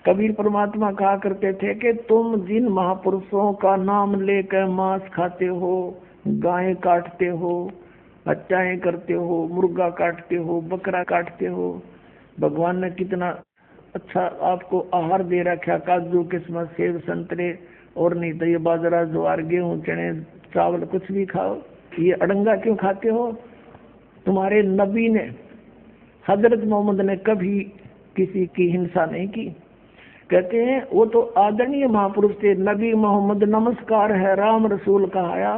कबीर परमात्मा कहा करते थे कि तुम जिन महापुरुषों का नाम लेकर मांस खाते हो, गायें काटते हो, हत्याएं करते हो, मुर्गा काटते हो, बकरा काटते हो, भगवान ने कितना अच्छा आपको आहार दे रखा, काजू किस्मत सेब संतरे, और नहीं तो ये बाजरा ज्वार गेहूं चने चावल कुछ भी खाओ, ये अड़ंगा क्यों खाते हो? तुम्हारे नबी ने, हजरत मोहम्मद ने कभी किसी की हिंसा नहीं की। कहते हैं वो तो आदरणीय महापुरुष थे, नबी मोहम्मद नमस्कार है राम रसूल कहाया,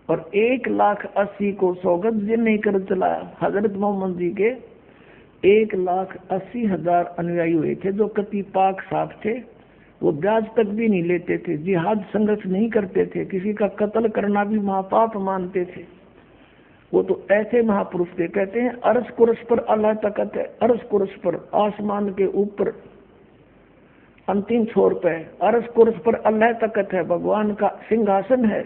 और 1,80,000 को सौगत जिन नहीं कर चलाया। हजरत मोहम्मद जी के 1,80,000 अनुयायी हुए थे जो कति पाक साफ थे, वो ब्याज तक भी नहीं लेते थे, जिहाद संघर्ष नहीं करते थे, किसी का कत्ल करना भी महापाप मानते थे। वो तो ऐसे महापुरुष थे। कहते हैं अर्श कुर्श पर अल्लाह तकत है, अर्श कुर्श पर आसमान के ऊपर अंतिम छोर पे अर्श कुर्श पर अल्लाह तकत है, भगवान का सिंहासन है,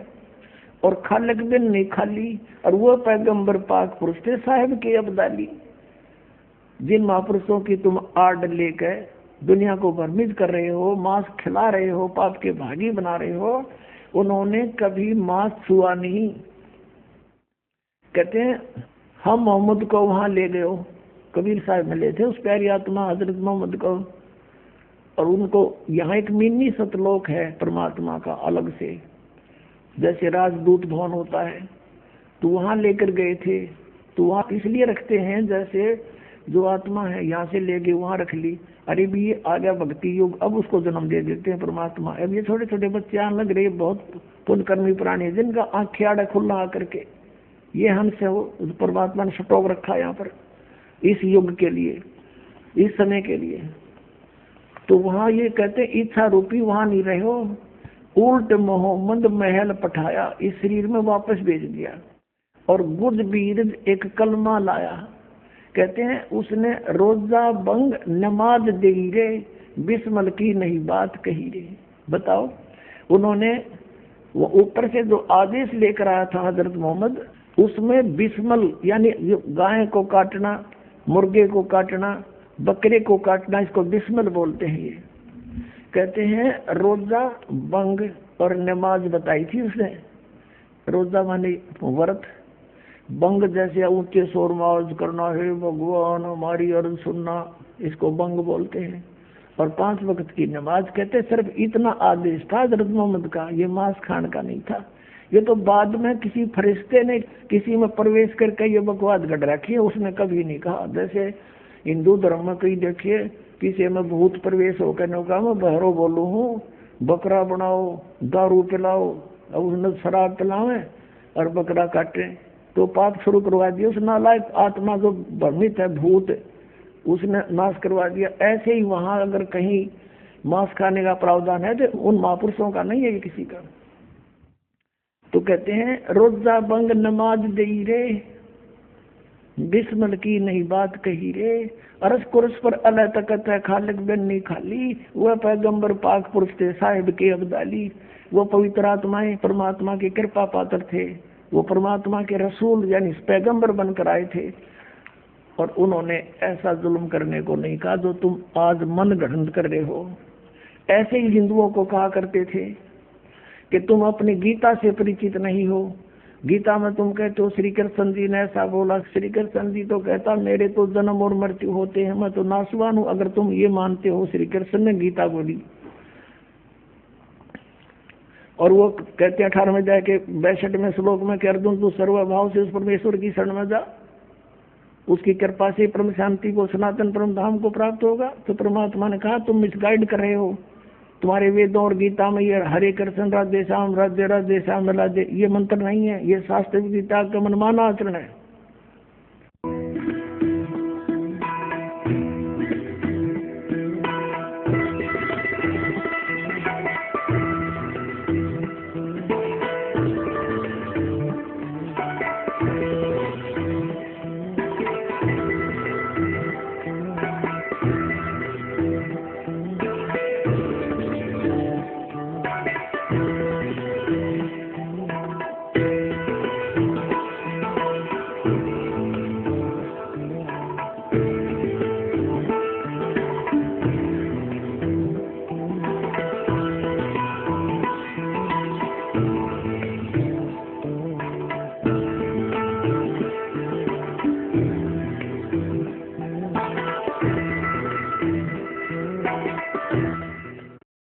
और खालिक बिन नहीं खाली, और वो पैगंबर पाक पुरुष थे साहिब के अब्दाली। जिन महापुरुषों की तुम आड़ लेकर दुनिया को भ्रमित कर रहे हो, मांस खिला रहे हो, पाप के भागी बना रहे हो, उन्होंने कभी मांस छुआ नहीं। कहते हैं हम मोहम्मद को वहां ले गए हो, कबीर साहब मिले थे उस प्यारी आत्मा हजरत मोहम्मद को, और उनको यहाँ एक मिनी सतलोक है परमात्मा का अलग से, जैसे राजदूत भवन होता है, तो वहां लेकर गए थे। तो वहां इसलिए रखते हैं जैसे जो आत्मा है यहाँ से ले गए वहां रख ली, अरे भी ये आ गया भक्ति युग, अब उसको जन्म दे देते हैं परमात्मा। अब ये छोटे छोटे बच्चे आने लग रहे, बहुत पुण्यकर्मी प्राणी जिनका आंखें आड़ा खुला आकर के, ये हमसे हो परमात्मा ने स्टॉक रखा यहाँ पर इस युग के लिए, इस समय के लिए। तो वहां ये कहते इच्छा रूपी वहां नहीं रहे हो, उल्ट मोहम्मद महल पठाया, इस शरीर में वापस भेज दिया, और गुज बीर एक कलमा लाया। कहते हैं उसने रोजा बंग नमाज दे रे, बिस्मल की नहीं बात कही रे। बताओ, उन्होंने वो ऊपर से जो आदेश लेकर आया था हजरत मोहम्मद, उसमें बिस्मल यानी गाय को काटना, मुर्गे को काटना, बकरे को काटना, इसको बिस्मल बोलते हैं। ये कहते हैं रोजा बंग और नमाज बताई थी उसने। रोजा माने व्रत, बंग जैसे ऊंचे शोर माज करना है भगवान हमारी अर्ज सुनना, इसको बंग बोलते हैं। और 5 वक्त की नमाज। कहते सिर्फ इतना आदेश था हजरत मोहम्मद का, ये मांस खाने का नहीं था। ये तो बाद में किसी फरिश्ते ने किसी में प्रवेश करके ये बकवास गढ़ रखी है, उसने कभी नहीं कहा। जैसे हिंदू धर्म में कहीं देखिए किसी में भूत प्रवेश होकर नौका में बहरो बोलू हूँ, बकरा बनाओ, दारू पिलाओ, और उसने शराब पिलावे और बकरा काटे, तो पाप शुरू करवा दिया। उस नालायक आत्मा जो भ्रमित है भूत, उसने नाश करवा दिया। ऐसे ही वहां अगर कहीं मांस खाने का प्रावधान है तो उन महापुरुषों का नहीं है, ये किसी का। तो कहते हैं रोजा बंग नमाज दई रे, बिस्मल की नहीं बात कही रे, अरस कुरस पर अल्लाह तकत है, खालिक बिन नहीं खाली, वह पैगंबर पाक पुरुष थे साहिब के अब्दाली। वो पवित्र आत्माएं परमात्मा की कृपा पात्र थे, वो परमात्मा के रसूल यानी पैगंबर बनकर आए थे। और उन्होंने ऐसा जुल्म करने को नहीं कहा जो तुम आज मन गढ़ंत कर रहे हो। ऐसे ही हिंदुओं को कहा करते थे कि तुम अपनी गीता से परिचित नहीं हो। गीता में तुम कहते हो श्री कृष्ण जी ने ऐसा बोला, श्री कृष्ण जी तो कहता मेरे तो जन्म और मृत्यु होते हैं, मैं तो नासवान हूं अगर तुम ये मानते हो श्री कृष्ण ने गीता बोली। और वो कहते हैं 18वें अध्याय के 62वें श्लोक में कि अर्जुन तू सर्वभाव से उस परमेश्वर की शरण में जा, उसकी कृपा से परम शांति को सनातन परम धाम को प्राप्त होगा। तो परमात्मा ने कहा तुम मिसगाइड कर रहे हो, तुम्हारे वेदों और गीता में ये हरे कृष्ण राधे श्याम राधे राधे श्याम राधे ये मंत्र नहीं है, ये शास्त्र गीता का मनमाना आचरण है।